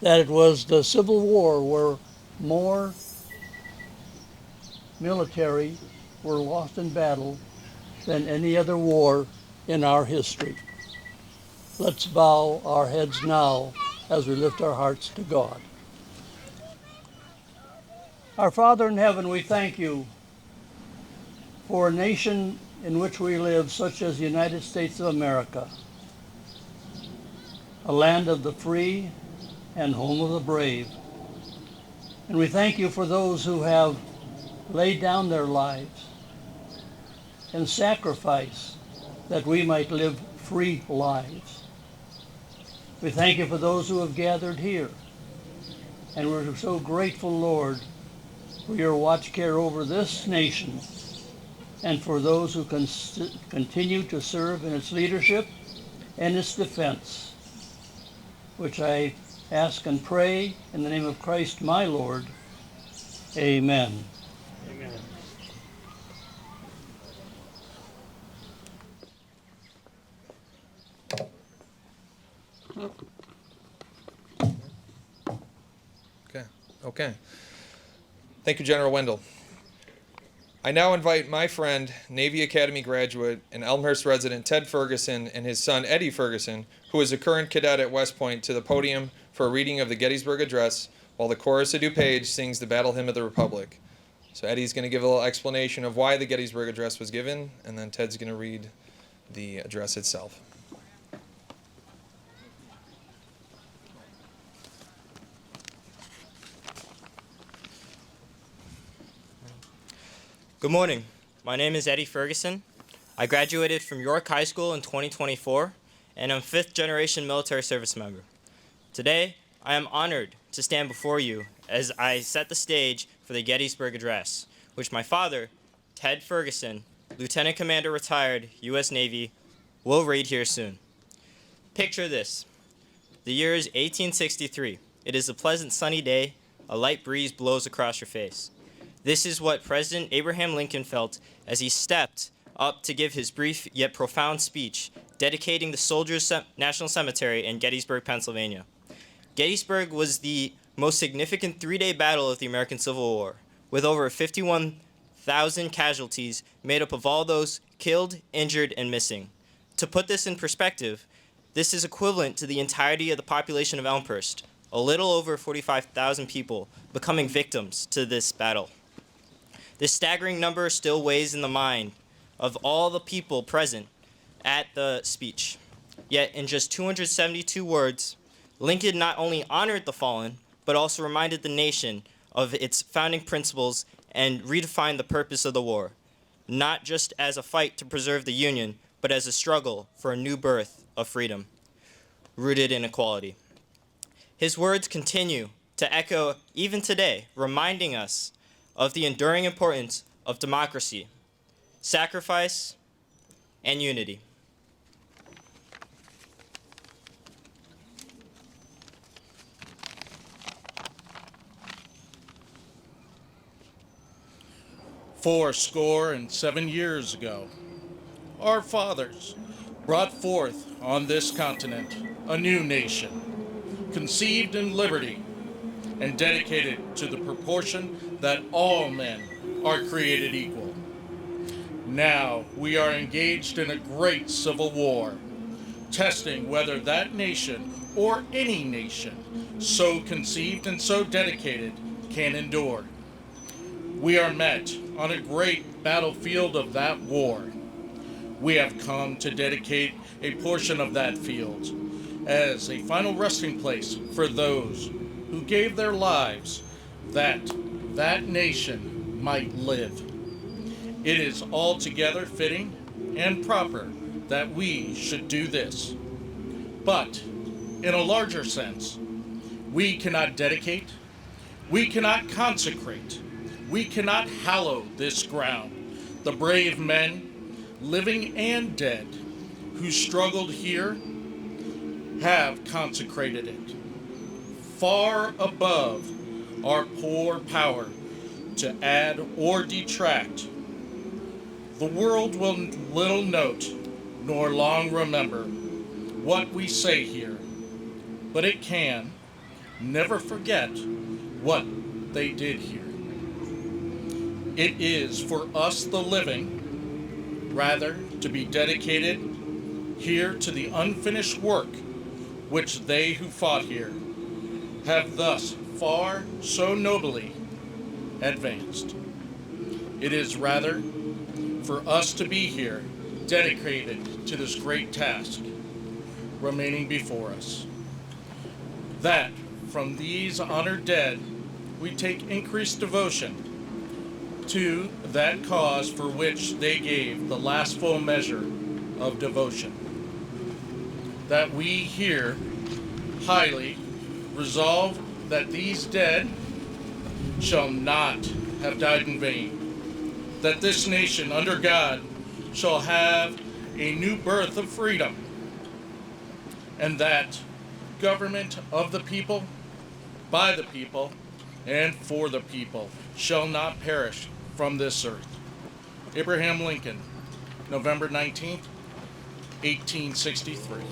that it was the Civil War where more military were lost in battle than any other war in our history. Let's bow our heads now as we lift our hearts to God. Our Father in heaven, we thank you for a nation in which we live, such as the United States of America, a land of the free and home of the brave. And we thank you for those who have laid down their lives and sacrifice that we might live free lives. We thank you for those who have gathered here. And we're so grateful, Lord, for your watch care over this nation and for those who continue to serve in its leadership and its defense, which I ask and pray in the name of Christ my Lord. Amen. Amen. Okay. Thank you, General Wendell. I now invite my friend, Navy Academy graduate and Elmhurst resident Ted Ferguson and his son Eddie Ferguson, who is a current cadet at West Point, to the podium for a reading of the Gettysburg Address while the chorus of DuPage sings the Battle Hymn of the Republic. So Eddie's going to give a little explanation of why the Gettysburg Address was given, and then Ted's going to read the address itself. Good morning. My name is Eddie Ferguson. I graduated from York High School in 2024, and I'm a fifth-generation military service member. Today, I am honored to stand before you as I set the stage for the Gettysburg Address, which my father, Ted Ferguson, Lieutenant Commander retired, U.S. Navy, will read here soon. Picture this. The year is 1863. It is a pleasant sunny day. A light breeze blows across your face. This is what President Abraham Lincoln felt as he stepped up to give his brief yet profound speech dedicating the Soldiers' National Cemetery in Gettysburg, Pennsylvania. Gettysburg was the most significant three-day battle of the American Civil War, with over 51,000 casualties made up of all those killed, injured, and missing. To put this in perspective, this is equivalent to the entirety of the population of Elmhurst, a little over 45,000 people becoming victims to this battle. This staggering number still weighs in the mind of all the people present at the speech. Yet in just 272 words, Lincoln not only honored the fallen, but also reminded the nation of its founding principles and redefined the purpose of the war, not just as a fight to preserve the Union, but as a struggle for a new birth of freedom, rooted in equality. His words continue to echo even today, reminding us of the enduring importance of democracy, sacrifice, and unity. Fourscore and 7 years ago, our fathers brought forth on this continent a new nation, conceived in liberty and dedicated to the proportion that all men are created equal. Now we are engaged in a great civil war, testing whether that nation or any nation so conceived and so dedicated can endure. We are met on a great battlefield of that war. We have come to dedicate a portion of that field as a final resting place for those who gave their lives that that nation might live. It is altogether fitting and proper that we should do this. But in a larger sense, we cannot dedicate, we cannot consecrate, we cannot hallow this ground. The brave men, living and dead, who struggled here, have consecrated it, far above our poor power to add or detract. The world will little note nor long remember what we say here, but it can never forget what they did here. It is for us the living, rather, to be dedicated here to the unfinished work which they who fought here have thus far so nobly advanced. It is rather for us to be here dedicated to this great task remaining before us, that from these honored dead we take increased devotion to that cause for which they gave the last full measure of devotion, that we here highly resolve that these dead shall not have died in vain, that this nation under God shall have a new birth of freedom, and that government of the people, by the people, and for the people shall not perish from this earth. Abraham Lincoln, November 19th, 1863.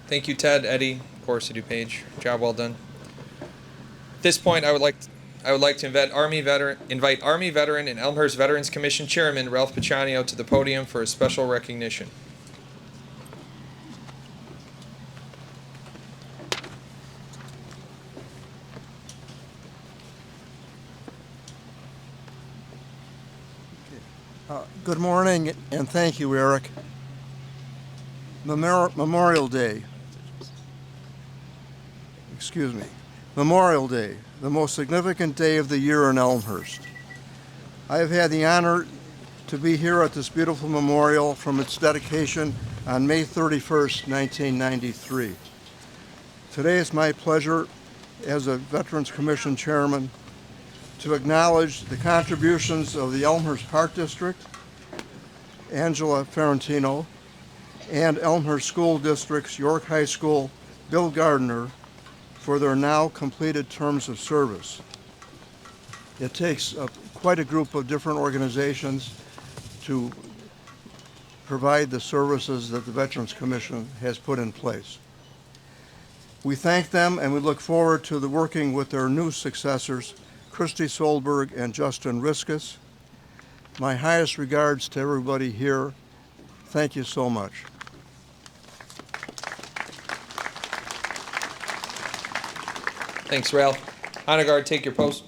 Thank you, Ted, Eddie. Chorus of DuPage. Job well done. At this point, I would like to invite Army Veteran and Elmhurst Veterans Commission Chairman Ralph Picciano to the podium for a special recognition. Good morning, and thank you, Eric. Memorial Day. Memorial Day, the most significant day of the year in Elmhurst. I have had the honor to be here at this beautiful memorial from its dedication on May 31st, 1993. Today it's my pleasure as a Veterans Commission Chairman to acknowledge the contributions of the Elmhurst Park District, Angela Ferrantino, and Elmhurst School District's York High School, Bill Gardner, for their now completed terms of service. It takes quite a group of different organizations to provide the services that the Veterans Commission has put in place. We thank them and we look forward to working with their new successors, Christy Solberg and Justin Riskus. My highest regards to everybody here. Thank you so much. Thanks, Ralph. Honor Guard, take your post.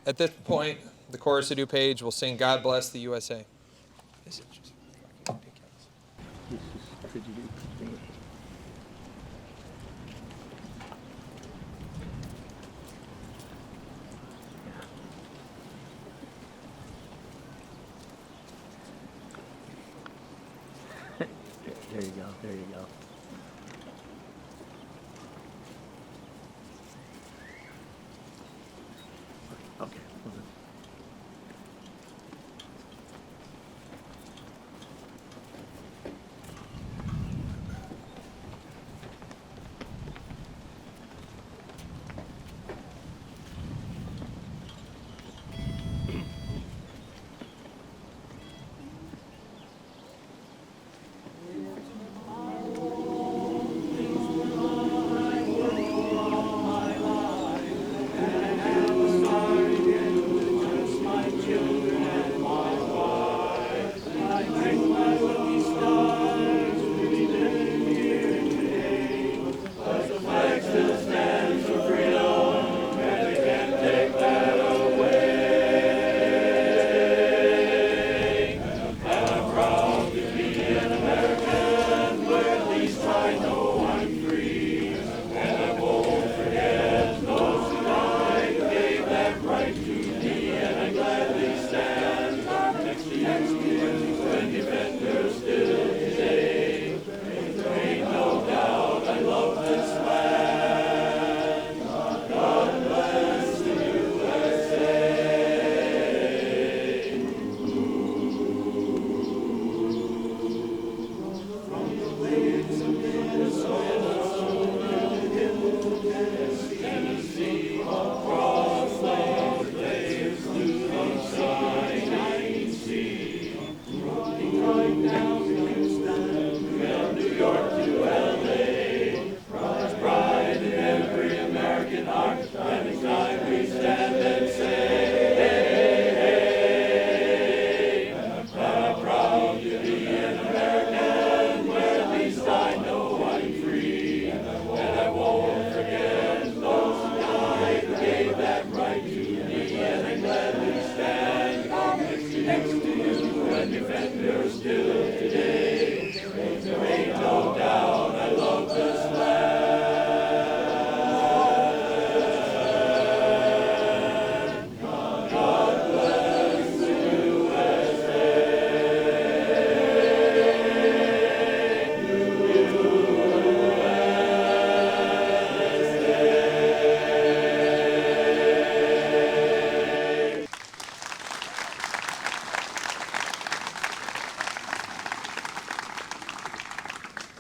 At this point, the Chorus of DuPage will sing "God Bless the USA." There you go, there you go. Okay.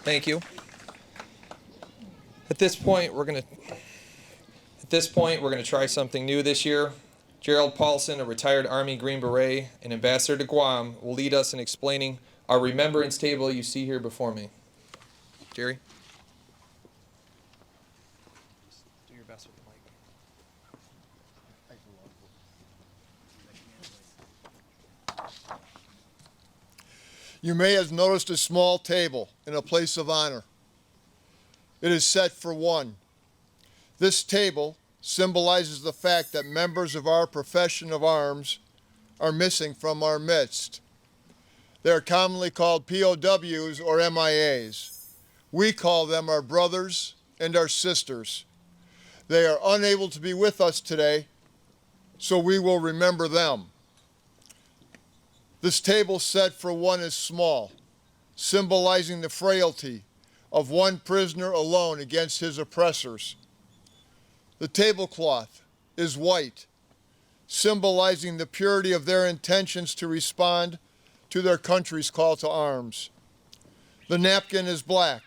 Thank you. At this point, we're going to try something new this year. Gerald Paulson, a retired Army Green Beret and ambassador to Guam, will lead us in explaining our remembrance table you see here before me. Jerry? Do your best with the mic. You may have noticed a small table in a place of honor. It is set for one. This table symbolizes the fact that members of our profession of arms are missing from our midst. They are commonly called POWs or MIAs. We call them our brothers and our sisters. They are unable to be with us today, so we will remember them. This table set for one is small, symbolizing the frailty of one prisoner alone against his oppressors. The tablecloth is white, symbolizing the purity of their intentions to respond to their country's call to arms. The napkin is black,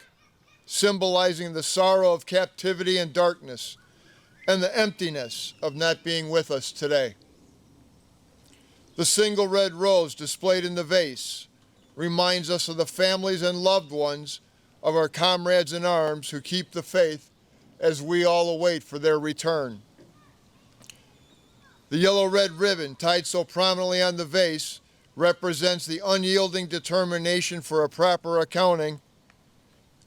symbolizing the sorrow of captivity and darkness, and the emptiness of not being with us today. The single red rose displayed in the vase reminds us of the families and loved ones of our comrades in arms who keep the faith as we all await for their return. The yellow-red ribbon tied so prominently on the vase represents the unyielding determination for a proper accounting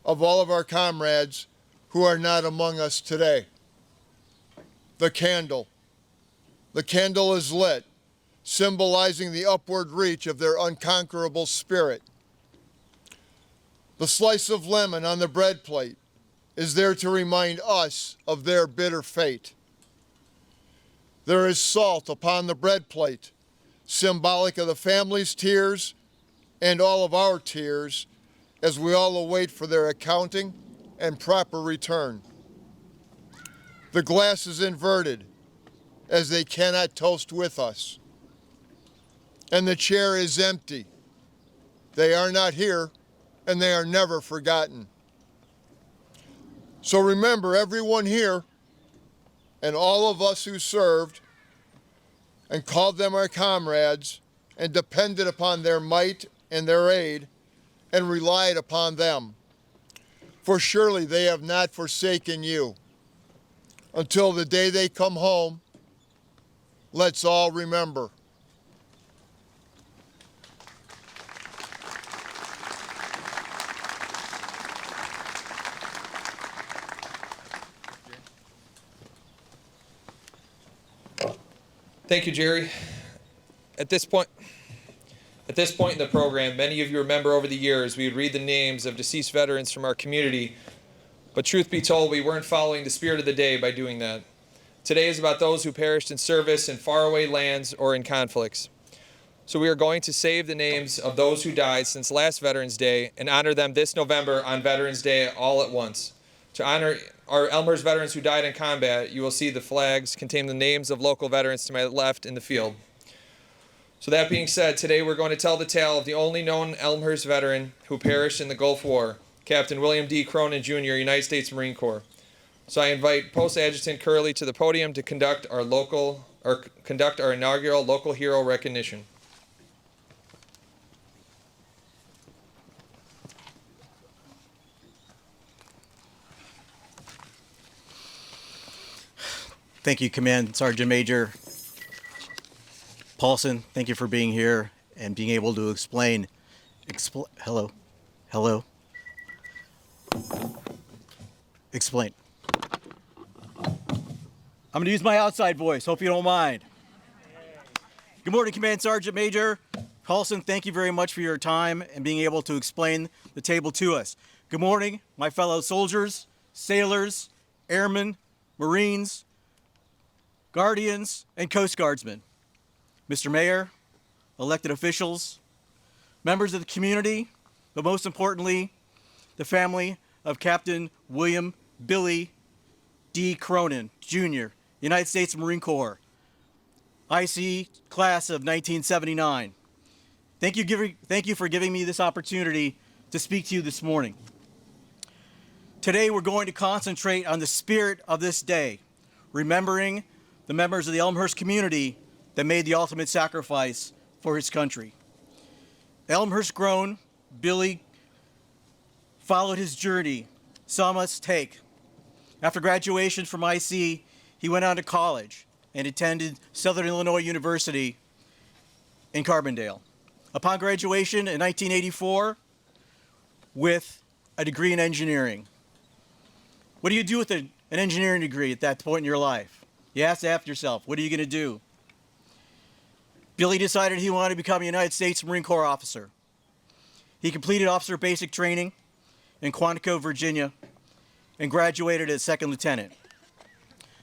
of all of our comrades who are not among us today. The candle. The candle is lit, symbolizing the upward reach of their unconquerable spirit. The slice of lemon on the bread plate is there to remind us of their bitter fate. There is salt upon the bread plate, symbolic of the family's tears and all of our tears as we all await for their accounting and proper return. The glass is inverted as they cannot toast with us. And the chair is empty. They are not here, and they are never forgotten. So remember, everyone here and all of us who served and called them our comrades and depended upon their might and their aid and relied upon them. For surely they have not forsaken you. Until the day they come home, let's all remember. Thank you, Jerry. At this point in the program, many of you remember over the years we would read the names of deceased veterans from our community, but truth be told, we weren't following the spirit of the day by doing that. Today is about those who perished in service in faraway lands or in conflicts. So we are going to save the names of those who died since last Veterans Day and honor them this November on Veterans Day all at once. To honor our Elmhurst veterans who died in combat, you will see the flags contain the names of local veterans to my left in the field. So that being said, today we're going to tell the tale of the only known Elmhurst veteran who perished in the Gulf War, Captain William D. Cronin, Jr., United States Marine Corps. So I invite Post Adjutant Curley to the podium to conduct our inaugural local hero recognition. Thank you, Command Sergeant Major Paulson. Thank you for being here and being able to explain. Hello. Explain. I'm going to use my outside voice. Hope you don't mind. Good morning, Command Sergeant Major Paulson. Thank you very much for your time and being able to explain the table to us. Good morning, my fellow soldiers, sailors, airmen, Marines, Guardians, and Coast Guardsmen, Mr. Mayor, elected officials, members of the community, but most importantly, the family of Captain William Billy D. Cronin, Jr., United States Marine Corps, IC class of 1979. Thank you for giving me this opportunity to speak to you this morning. Today we're going to concentrate on the spirit of this day, remembering the members of the Elmhurst community that made the ultimate sacrifice for his country. Elmhurst grown, Billy followed his journey some must take. After graduation from IC, he went on to college and attended Southern Illinois University in Carbondale. Upon graduation in 1984, with a degree in engineering. What do you do with an engineering degree at that point in your life? You have to ask yourself, what are you going to do? Billy decided he wanted to become a United States Marine Corps officer. He completed officer basic training in Quantico, Virginia, and graduated as second lieutenant.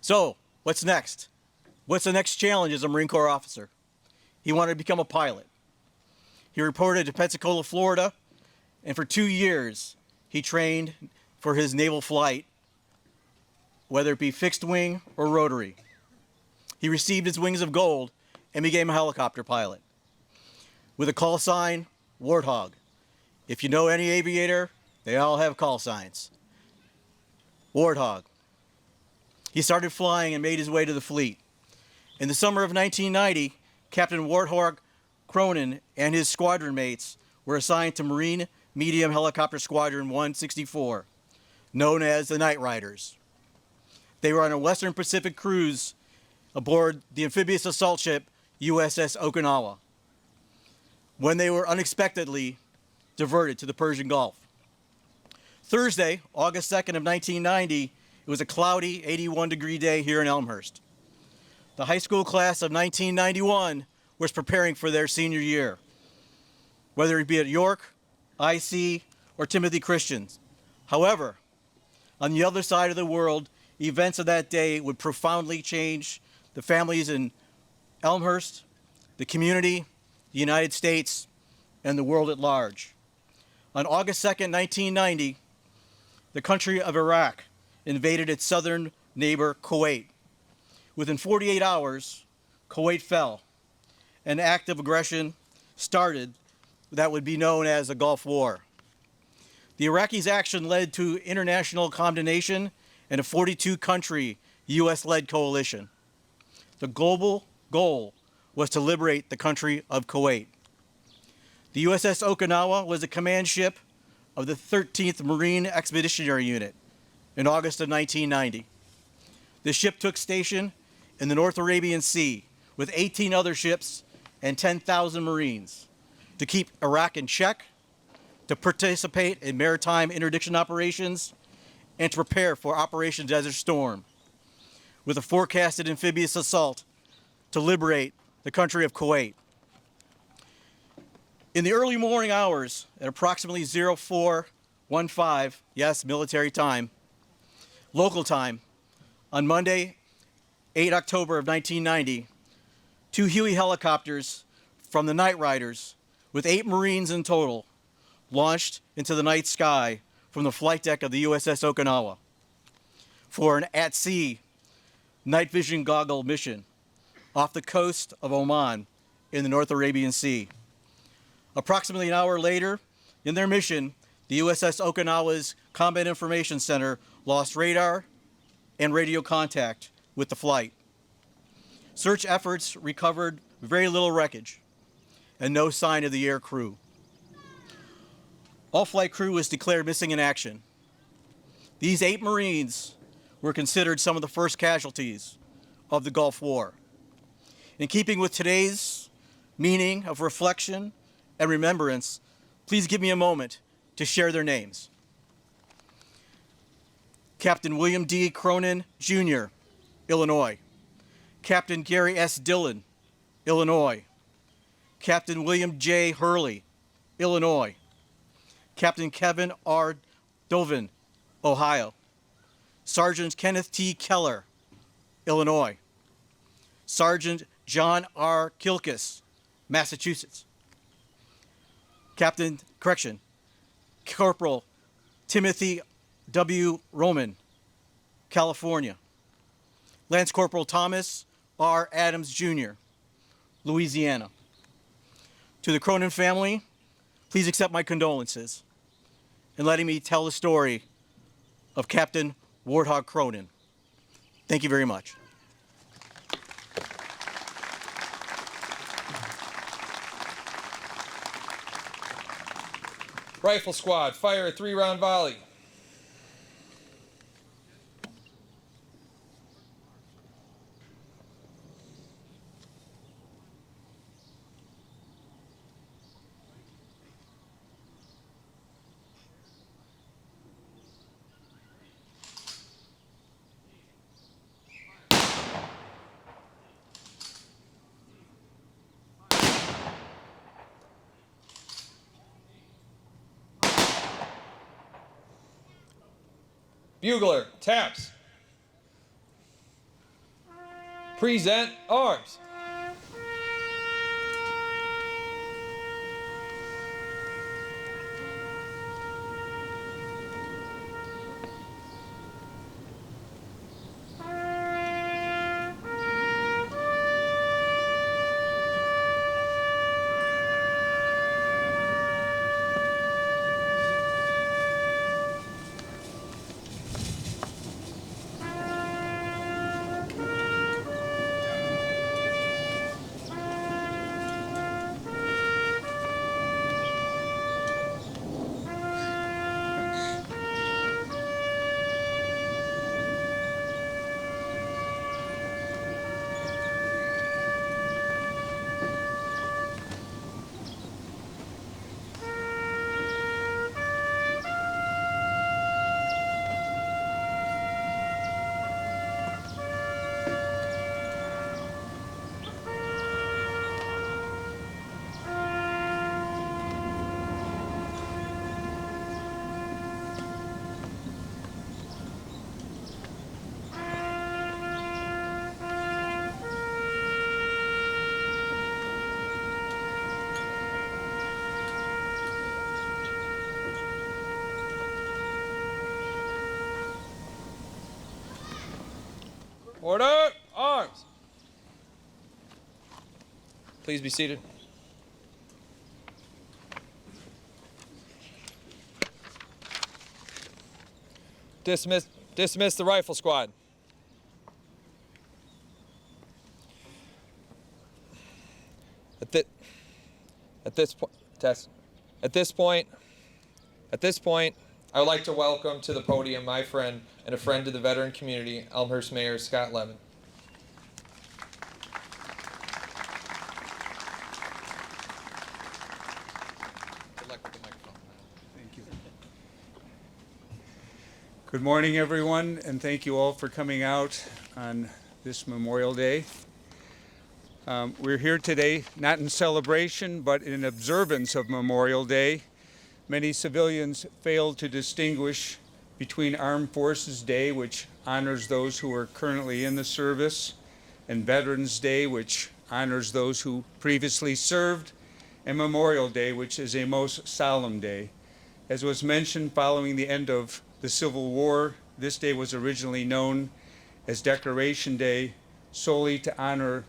So, what's next? What's the next challenge as a Marine Corps officer? He wanted to become a pilot. He reported to Pensacola, Florida, and for 2 years, he trained for his naval flight, whether it be fixed wing or rotary. He received his wings of gold and became a helicopter pilot with a call sign, Warthog. If you know any aviator, they all have call signs. Warthog. He started flying and made his way to the fleet. In the summer of 1990, Captain Warthog Cronin and his squadron mates were assigned to Marine Medium Helicopter Squadron 164, known as the Night Riders. They were on a Western Pacific cruise aboard the amphibious assault ship USS Okinawa when they were unexpectedly diverted to the Persian Gulf. Thursday, August 2nd of 1990, it was a cloudy 81-degree day here in Elmhurst. The high school class of 1991 was preparing for their senior year, whether it be at York, IC, or Timothy Christians. However, on the other side of the world, events of that day would profoundly change the families in Elmhurst, the community, the United States, and the world at large. On August 2nd, 1990, the country of Iraq invaded its southern neighbor, Kuwait. Within 48 hours, Kuwait fell. An act of aggression started that would be known as the Gulf War. The Iraqis' action led to international condemnation and a 42-country U.S.-led coalition. The global goal was to liberate the country of Kuwait. The USS Okinawa was the command ship of the 13th Marine Expeditionary Unit in August of 1990. The ship took station in the North Arabian Sea with 18 other ships and 10,000 Marines to keep Iraq in check, to participate in maritime interdiction operations, and to prepare for Operation Desert Storm, with a forecasted amphibious assault to liberate the country of Kuwait. In the early morning hours, at approximately 04:15, yes, military time, local time, on Monday, 8 October of 1990, 2 Huey helicopters from the Night Riders, with 8 Marines in total, launched into the night sky from the flight deck of the USS Okinawa for an at-sea night vision goggle mission off the coast of Oman in the North Arabian Sea. Approximately an hour later, in their mission, the USS Okinawa's Combat Information Center lost radar and radio contact with the flight. Search efforts recovered very little wreckage and no sign of the air crew. All flight crew was declared missing in action. These 8 Marines were considered some of the first casualties of the Gulf War. In keeping with today's meaning of reflection and remembrance, please give me a moment to share their names. Captain William D. Cronin, Jr., Illinois. Captain Gary S. Dillon, Illinois. Captain William J. Hurley, Illinois. Captain Kevin R. Dovin, Ohio. Sergeant Kenneth T. Keller, Illinois. Sergeant John R. Kilkus, Massachusetts. Corporal Timothy W. Roman, California. Lance Corporal Thomas R. Adams, Jr., Louisiana. To the Cronin family, please accept my condolences in letting me tell the story of Captain Warthog Cronin. Thank you very much. Rifle squad, fire a 3-round volley. Bugler, taps. Present arms. Order, arms. Please be seated. Dismiss the rifle squad. At this point, I would like to welcome to the podium my friend and a friend to the veteran community, Elmhurst Mayor Scott Levin. Good luck with the microphone. Thank you. Good morning, everyone, and thank you all for coming out on this Memorial Day. We're here today not in celebration, but in observance of Memorial Day. Many civilians failed to distinguish between Armed Forces Day, which honors those who are currently in the service, and Veterans Day, which honors those who previously served, and Memorial Day, which is a most solemn day. As was mentioned, following the end of the Civil War, this day was originally known as Decoration Day, solely to honor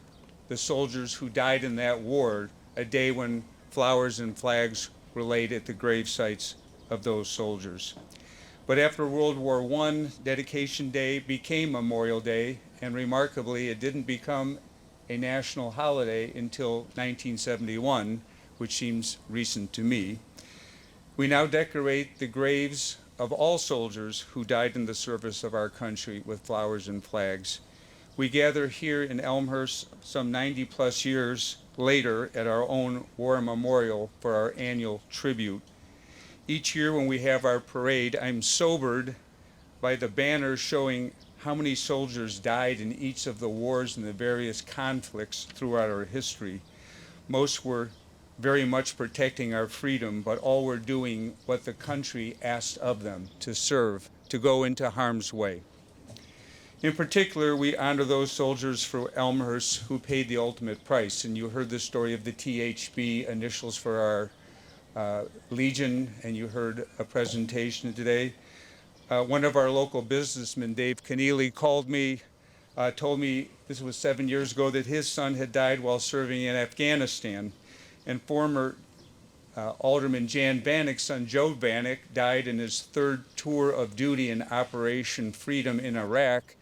the soldiers who died in that war, a day when flowers and flags were laid at the grave sites of those soldiers. But after World War I, Dedication Day became Memorial Day, and remarkably, it didn't become a national holiday until 1971, which seems recent to me. We now decorate the graves of all soldiers who died in the service of our country with flowers and flags. We gather here in Elmhurst some 90-plus years later at our own war memorial for our annual tribute. Each year when we have our parade, I'm sobered by the banners showing how many soldiers died in each of the wars and the various conflicts throughout our history. Most were very much protecting our freedom, but all were doing what the country asked of them, to serve, to go into harm's way. In particular, we honor those soldiers for Elmhurst who paid the ultimate price. And you heard the story of the THB initials for our Legion, and you heard a presentation today. One of our local businessmen, Dave Keneally, called me, told me, this was 7 years ago, that his son had died while serving in Afghanistan. And former Alderman Jan Vanek's son, Joe Vanek, died in his third tour of duty in Operation Freedom in Iraq,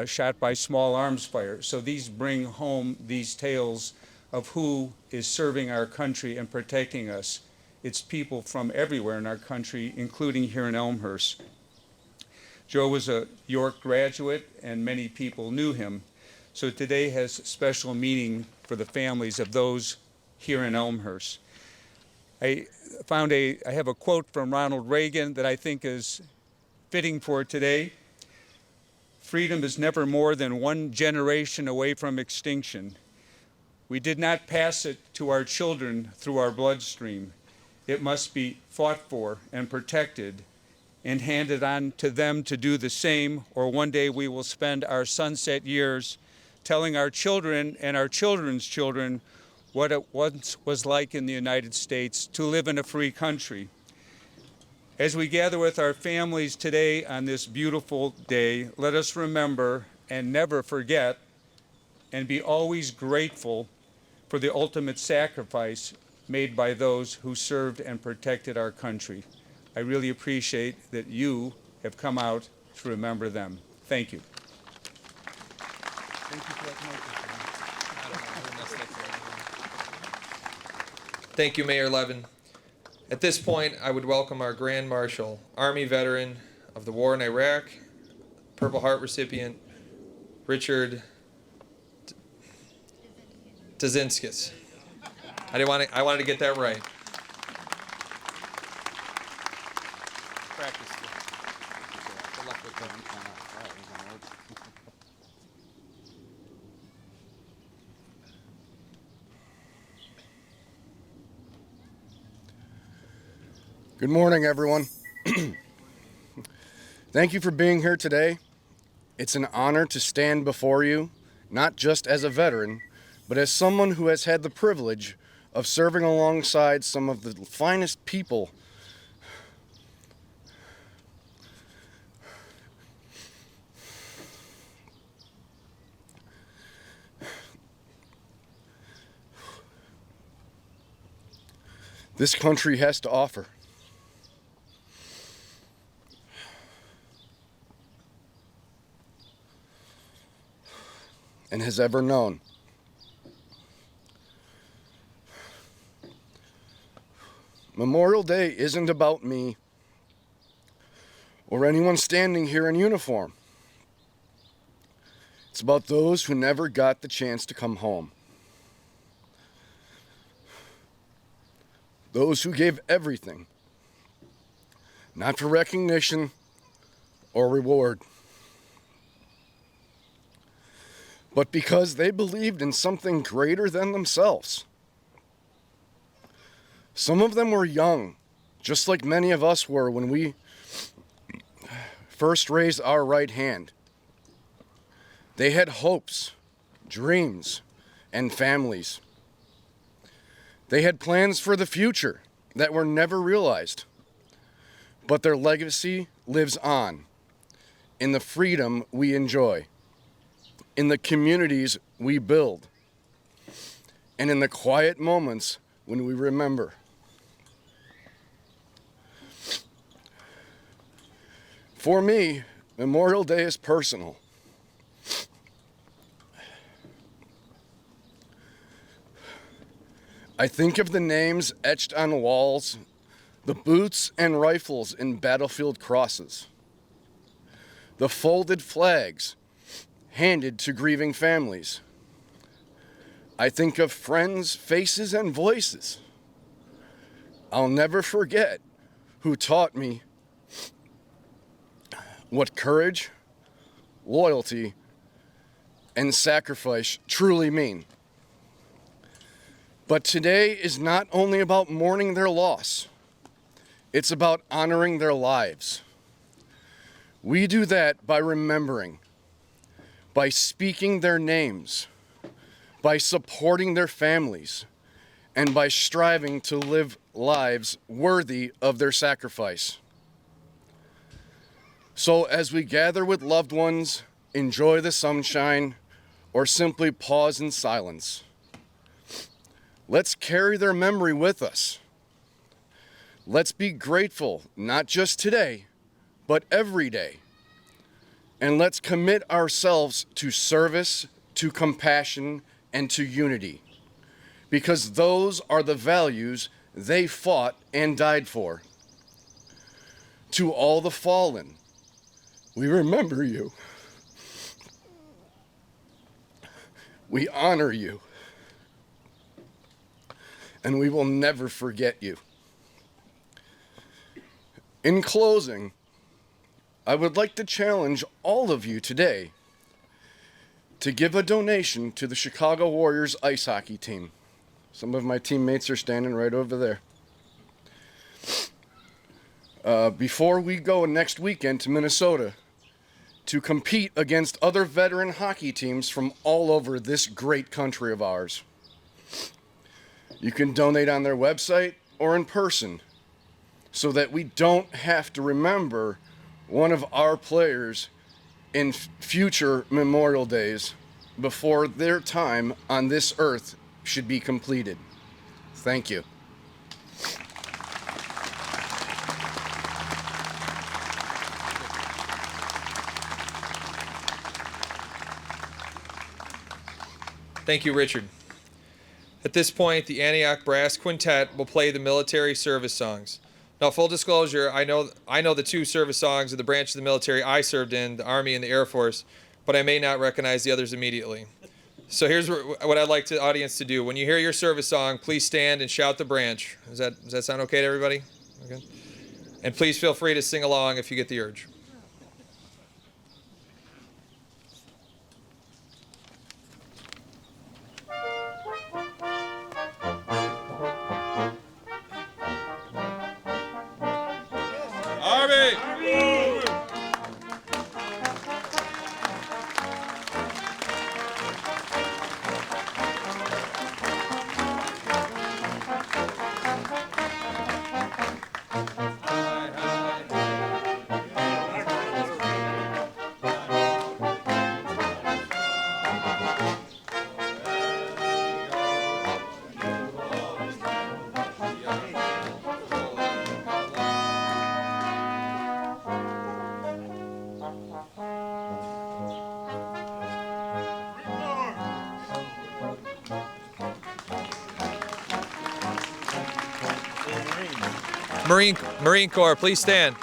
shot by small arms fire. So these bring home these tales of who is serving our country and protecting us it's people from everywhere in our country, including here in Elmhurst. Joe was a York graduate, and many people knew him. So today has special meaning for the families of those here in Elmhurst. I have a quote from Ronald Reagan that I think is fitting for today. Freedom is never more than one generation away from extinction. We did not pass it to our children through our bloodstream. It must be fought for and protected and handed on to them to do the same, or one day we will spend our sunset years telling our children and our children's children what it once was like in the United States to live in a free country. As we gather with our families today on this beautiful day, let us remember and never forget and be always grateful for the ultimate sacrifice made by those who served and protected our country. I really appreciate that you have come out to remember them. Thank you. Thank you, Mayor Levin. At this point, I would welcome our Grand Marshal, Army veteran of the war in Iraq, Purple Heart recipient, Richard Duzinskas. I wanted to get that right. Good morning, everyone. Thank you for being here today. It's an honor to stand before you, not just as a veteran, but as someone who has had the privilege of serving alongside some of the finest people this country has to offer. And has ever known. Memorial Day isn't about me or anyone standing here in uniform. It's about those who never got the chance to come home. Those who gave everything, not for recognition or reward, but because they believed in something greater than themselves. Some of them were young, just like many of us were when we first raised our right hand. They had hopes, dreams, and families. They had plans for the future that were never realized, but their legacy lives on in the freedom we enjoy, in the communities we build, and in the quiet moments when we remember. For me, Memorial Day is personal. I think of the names etched on walls, the boots and rifles in battlefield crosses, the folded flags handed to grieving families. I think of friends, faces, and voices. I'll never forget who taught me what courage, loyalty, and sacrifice truly mean. But today is not only about mourning their loss, it's about honoring their lives. We do that by remembering, by speaking their names, by supporting their families, and by striving to live lives worthy of their sacrifice. So as we gather with loved ones, enjoy the sunshine, or simply pause in silence, let's carry their memory with us. Let's be grateful, not just today, but every day. And let's commit ourselves to service, to compassion, and to unity, because those are the values they fought and died for. To all the fallen, we remember you. We honor you. And we will never forget you. In closing, I would like to challenge all of you today to give a donation to the Chicago Warriors ice hockey team. Some of my teammates are standing right over there. Before we go next weekend to Minnesota to compete against other veteran hockey teams from all over this great country of ours. You can donate on their website or in person so that we don't have to remember one of our players in future Memorial Days before their time on this earth should be completed. Thank you. Thank you, Richard. At this point, the Antioch Brass Quintet will play the military service songs. Now, full disclosure, I know the two service songs of the branch of the military I served in, the Army and the Air Force, but I may not recognize the others immediately. So here's what I'd like the audience to do. When you hear your service song, please stand and shout the branch. Does that sound okay to everybody? Okay. And please feel free to sing along if you get the urge. Army! Marine Corps, please stand.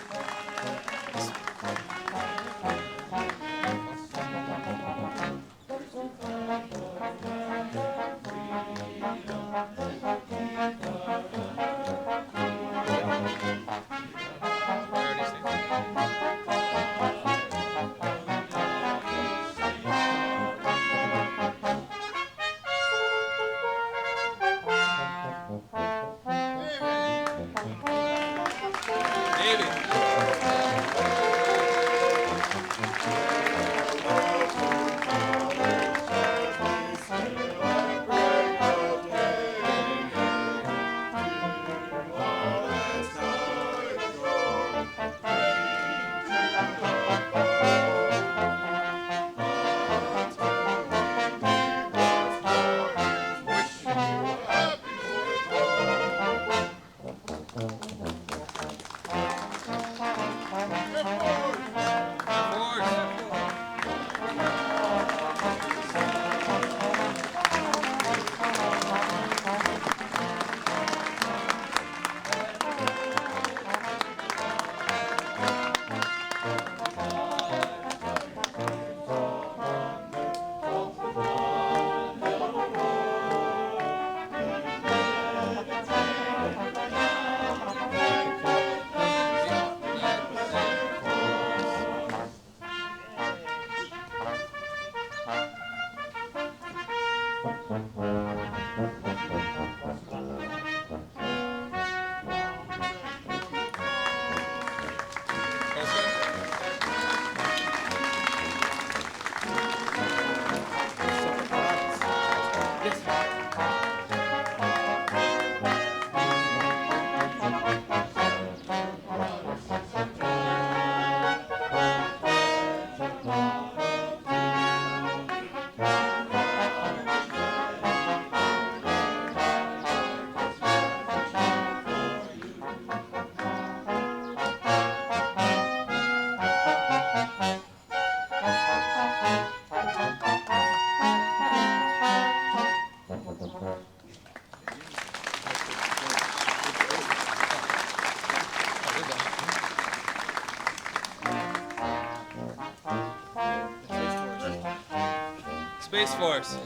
Space Force.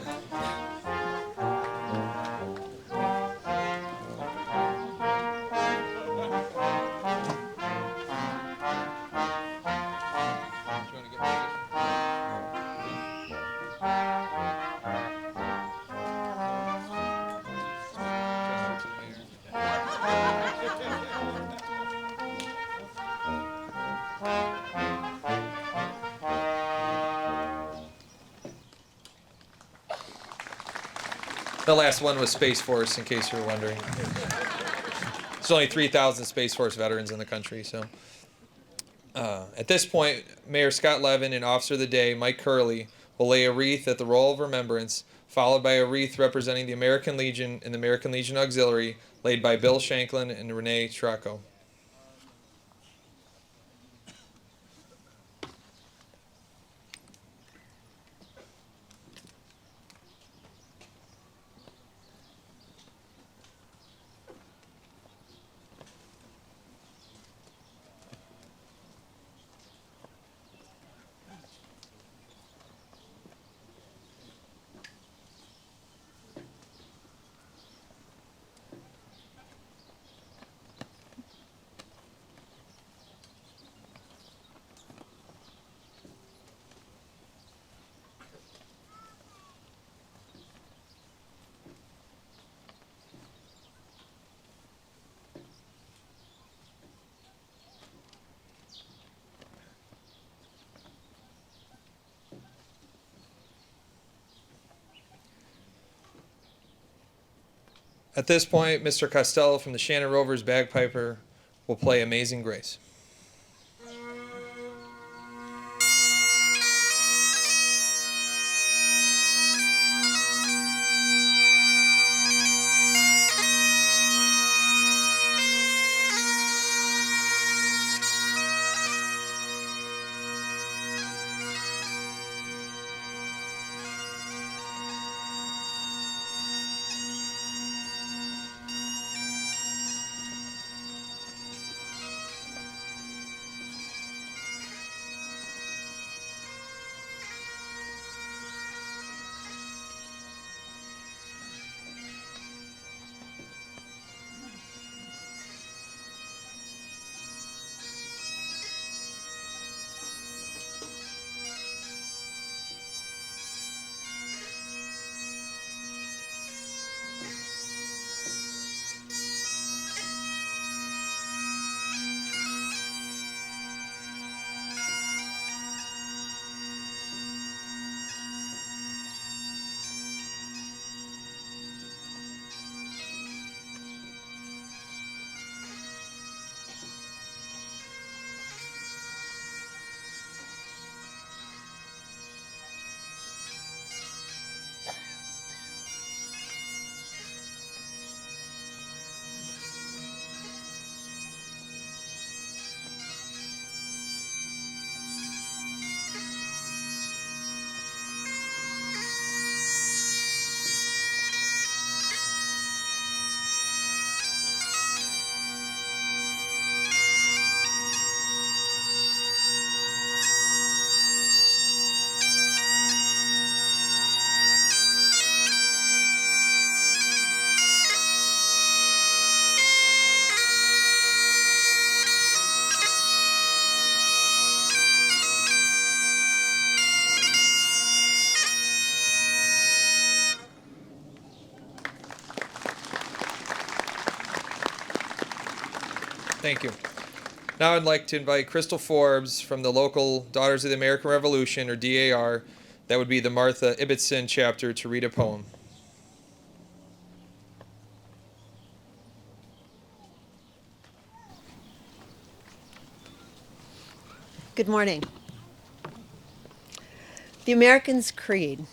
The last one was Space Force, in case you were wondering. There's only 3,000 Space Force veterans in the country, so. At this point, Mayor Scott Levin and Officer of the Day, Mike Curley, will lay a wreath at the Roll of Remembrance, followed by a wreath representing the American Legion and the American Legion Auxiliary, laid by Bill Shanklin and Renee Tracco. At this point, Mr. Costello from the Shannon Rovers Bagpiper will play Amazing Grace. Thank you. Now I'd like to invite Crystal Forbes from the local Daughters of the American Revolution, or DAR, that would be the Martha Ibbotson chapter, to read a poem. Good morning. The American's Creed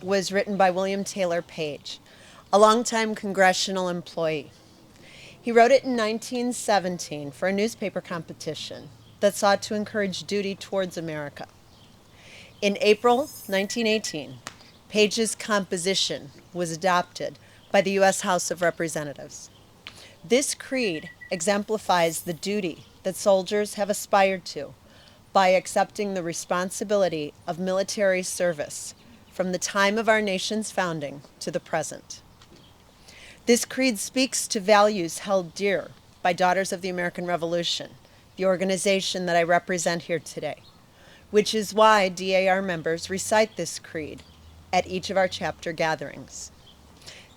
was written by William Taylor Page, a longtime congressional employee. He wrote it in 1917 for a newspaper competition that sought to encourage duty towards America. In April 1918, Page's composition was adopted by the U.S. House of Representatives. This creed exemplifies the duty that soldiers have aspired to by accepting the responsibility of military service from the time of our nation's founding to the present. This creed speaks to values held dear by Daughters of the American Revolution, the organization that I represent here today, which is why DAR members recite this creed at each of our chapter gatherings.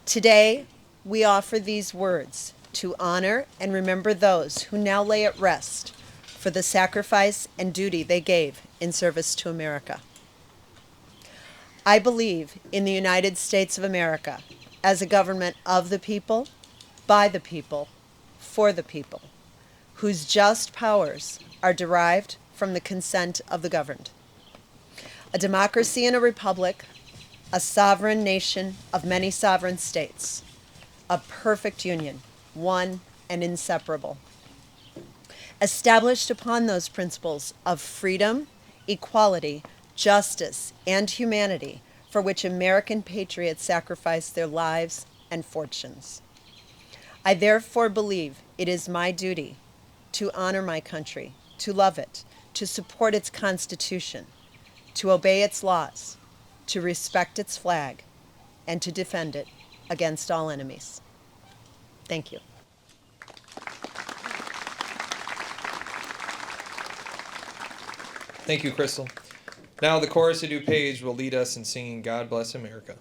Today, we offer these words to honor and remember those who now lay at rest for the sacrifice and duty they gave in service to America. I believe in the United States of America as a government of the people, by the people, for the people, whose just powers are derived from the consent of the governed. A democracy and a republic, a sovereign nation of many sovereign states, a perfect union, one and inseparable. Established upon those principles of freedom, equality, justice, and humanity for which American patriots sacrificed their lives and fortunes. I therefore believe it is my duty to honor my country, to love it, to support its Constitution, to obey its laws, to respect its flag, and to defend it against all enemies. Thank you. Thank you, Crystal. Now the chorus of DuPage will lead us in singing God Bless America.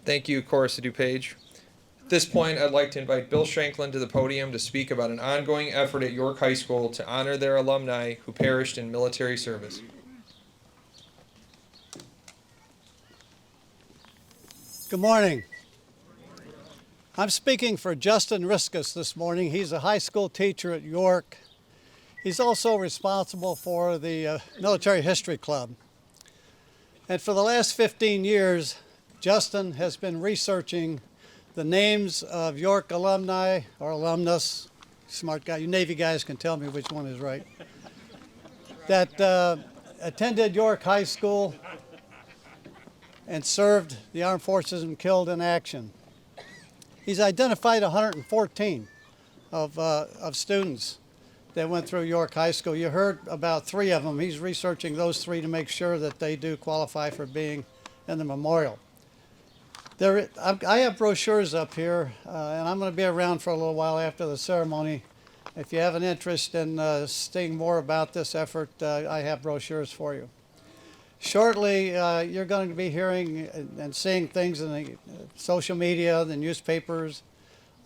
Thank you, Chorus of DuPage. At this point, I'd like to invite Bill Shanklin to the podium to speak about an ongoing effort at York High School to honor their alumni who perished in military service. Good morning. I'm speaking for Justin Riskus this morning. He's a high school teacher at York. He's also responsible for the Military History Club. And for the last 15 years, Justin has been researching the names of York alumni or alumnus, smart guy, you Navy guys can tell me which one is right, that attended York High School and served the armed forces and killed in action. He's identified 114 of students that went through York High School. You heard about 3 of them. He's researching those 3 to make sure that they do qualify for being in the memorial. I have brochures up here, and I'm going to be around for a little while after the ceremony. If you have an interest in seeing more about this effort, I have brochures for you. Shortly, you're going to be hearing and seeing things in the social media, the newspapers,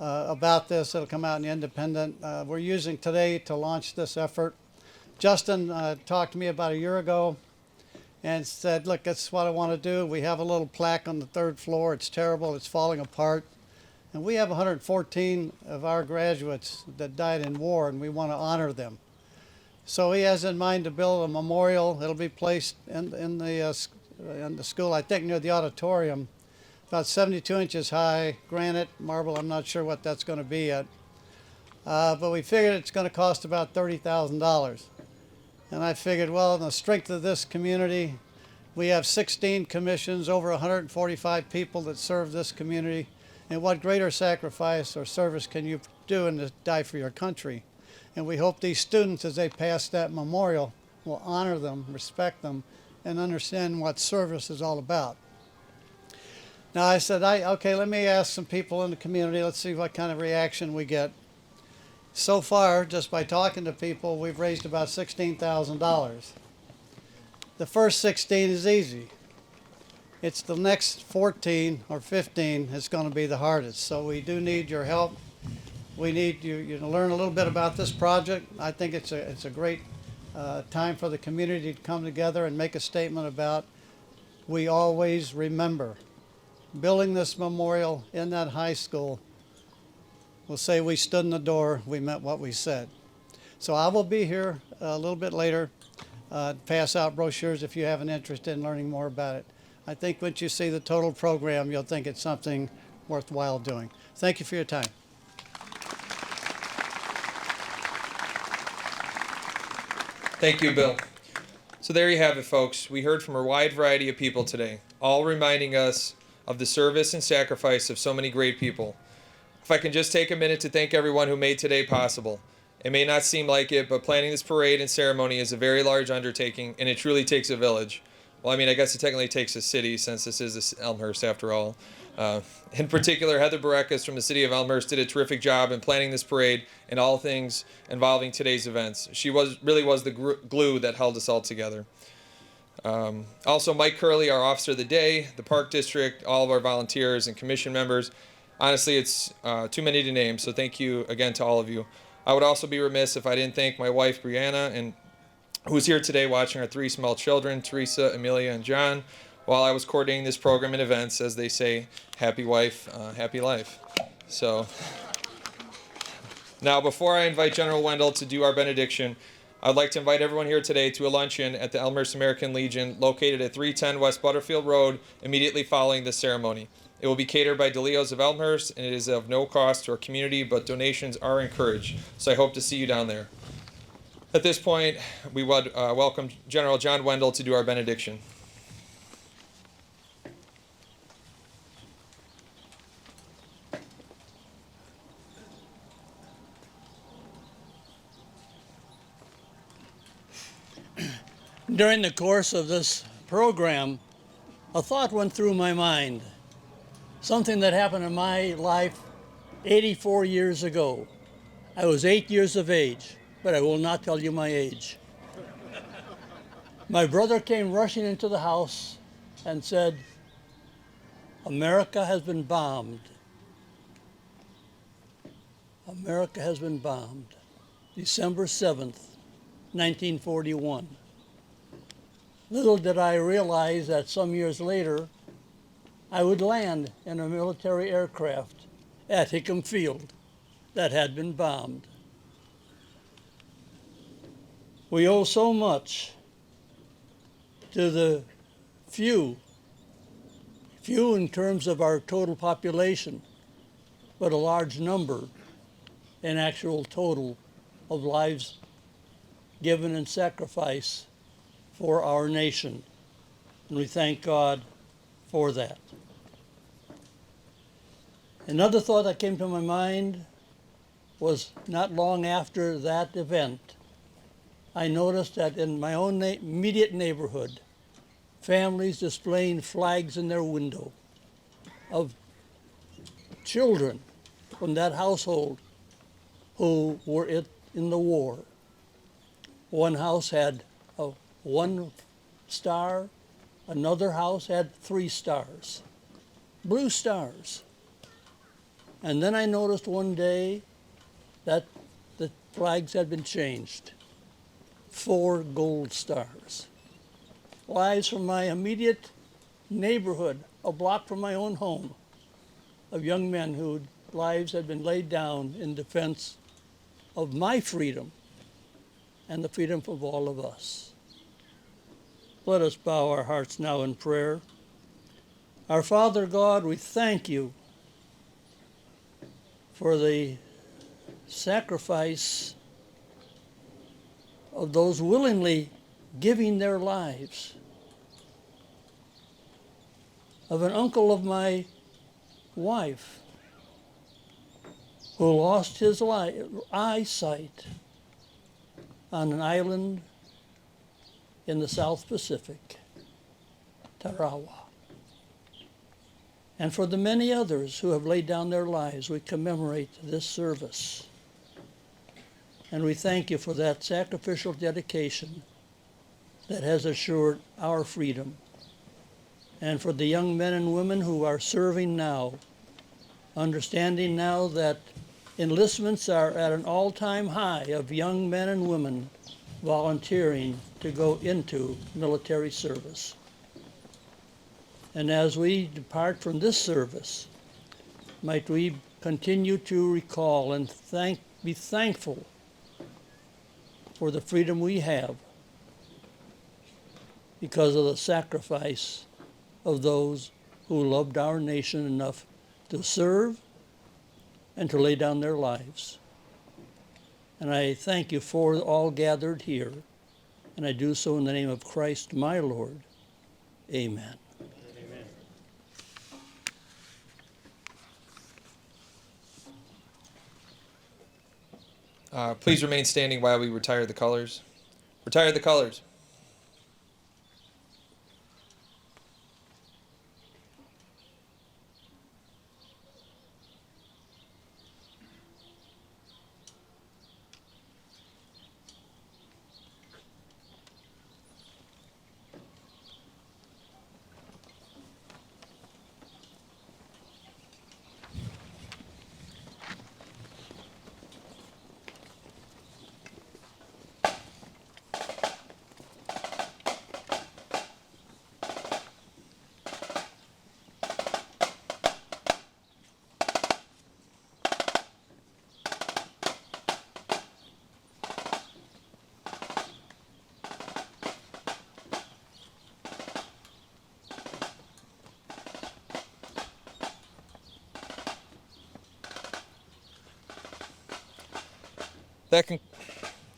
about this. It'll come out in the Independent. We're using today to launch this effort. Justin talked to me about a year ago and said, look, that's what I want to do. We have a little plaque on the 3rd floor. It's terrible. It's falling apart. And we have 114 of our graduates that died in war, and we want to honor them. So he has in mind to build a memorial. It'll be placed in the school, I think near the auditorium, about 72 inches high, granite, marble. I'm not sure what that's going to be yet. But we figured it's going to cost about $30,000. And I figured, well, in the strength of this community, we have 16 commissions, over 145 people that serve this community. And what greater sacrifice or service can you do than to die for your country? And we hope these students, as they pass that memorial, will honor them, respect them, and understand what service is all about. Now I said, okay, let me ask some people in the community. Let's see what kind of reaction we get. So far, just by talking to people, we've raised about $16,000. The first 16 is easy. It's the next 14 or 15 that's going to be the hardest. So we do need your help. We need you to learn a little bit about this project. I think it's a great time for the community to come together and make a statement about we always remember. Building this memorial in that high school will say we stood in the door, we meant what we said. So I will be here a little bit later, pass out brochures if you have an interest in learning more about it. I think once you see the total program, you'll think it's something worthwhile doing. Thank you for your time. Thank you, Bill. So there you have it, folks. We heard from a wide variety of people today, all reminding us of the service and sacrifice of so many great people. If I can just take a minute to thank everyone who made today possible. It may not seem like it, but planning this parade and ceremony is a very large undertaking, and it truly takes a village. Well, I mean, I guess it technically takes a city, since this is Elmhurst after all. In particular, Heather Barekas from the city of Elmhurst did a terrific job in planning this parade and all things involving today's events. She really was the glue that held us all together. Also, Mike Curley, our Officer of the Day, the Park District, all of our volunteers and commission members. Honestly, it's too many to name, so thank you again to all of you. I would also be remiss if I didn't thank my wife, Brianna, and who's here today watching our 3 small children, Teresa, Amelia, and John, while I was coordinating this program and events. As they say, happy wife, happy life. So now, before I invite General Wendell to do our benediction, I'd like to invite everyone here today to a luncheon at the Elmhurst American Legion, located at 310 West Butterfield Road, immediately following the ceremony. It will be catered by DeLeo's of Elmhurst, and it is of no cost to our community, but donations are encouraged. So I hope to see you down there. At this point, we would welcome General John Wendell to do our benediction. During the course of this program, a thought went through my mind. Something that happened in my life 84 years ago. I was 8 years of age, but I will not tell you my age. My brother came rushing into the house and said, "America has been bombed. America has been bombed." December 7th, 1941. Little did I realize that some years later, I would land in a military aircraft at Hickam Field that had been bombed. We owe so much to the few in terms of our total population, but a large number in actual total of lives given in sacrifice for our nation. And we thank God for that. Another thought that came to my mind was not long after that event, I noticed that in my own immediate neighborhood, families displaying flags in their window of children from that household who were in the war. One house had 1 star, another house had 3 stars, blue stars. And then I noticed one day that the flags had been changed, 4 gold stars. Lives from my immediate neighborhood, a block from my own home, of young men whose lives had been laid down in defense of my freedom and the freedom of all of us. Let us bow our hearts now in prayer. Our Father God, we thank you for the sacrifice of those willingly giving their lives. Of an uncle of my wife who lost his eyesight on an island in the South Pacific, Tarawa. And for the many others who have laid down their lives, we commemorate this service. And we thank you for that sacrificial dedication that has assured our freedom. And for the young men and women who are serving now, understanding now that enlistments are at an all-time high of young men and women volunteering to go into military service. And as we depart from this service, might we continue to recall and be thankful for the freedom we have because of the sacrifice of those who loved our nation enough to serve and to lay down their lives. And I thank you for all gathered here, and I do so in the name of Christ, my Lord. Amen. Please remain standing while we retire the colors. Retire the colors.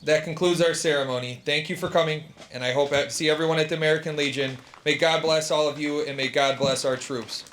That concludes our ceremony. Thank you for coming, and I hope to see everyone at the American Legion. May God bless all of you, and may God bless our troops.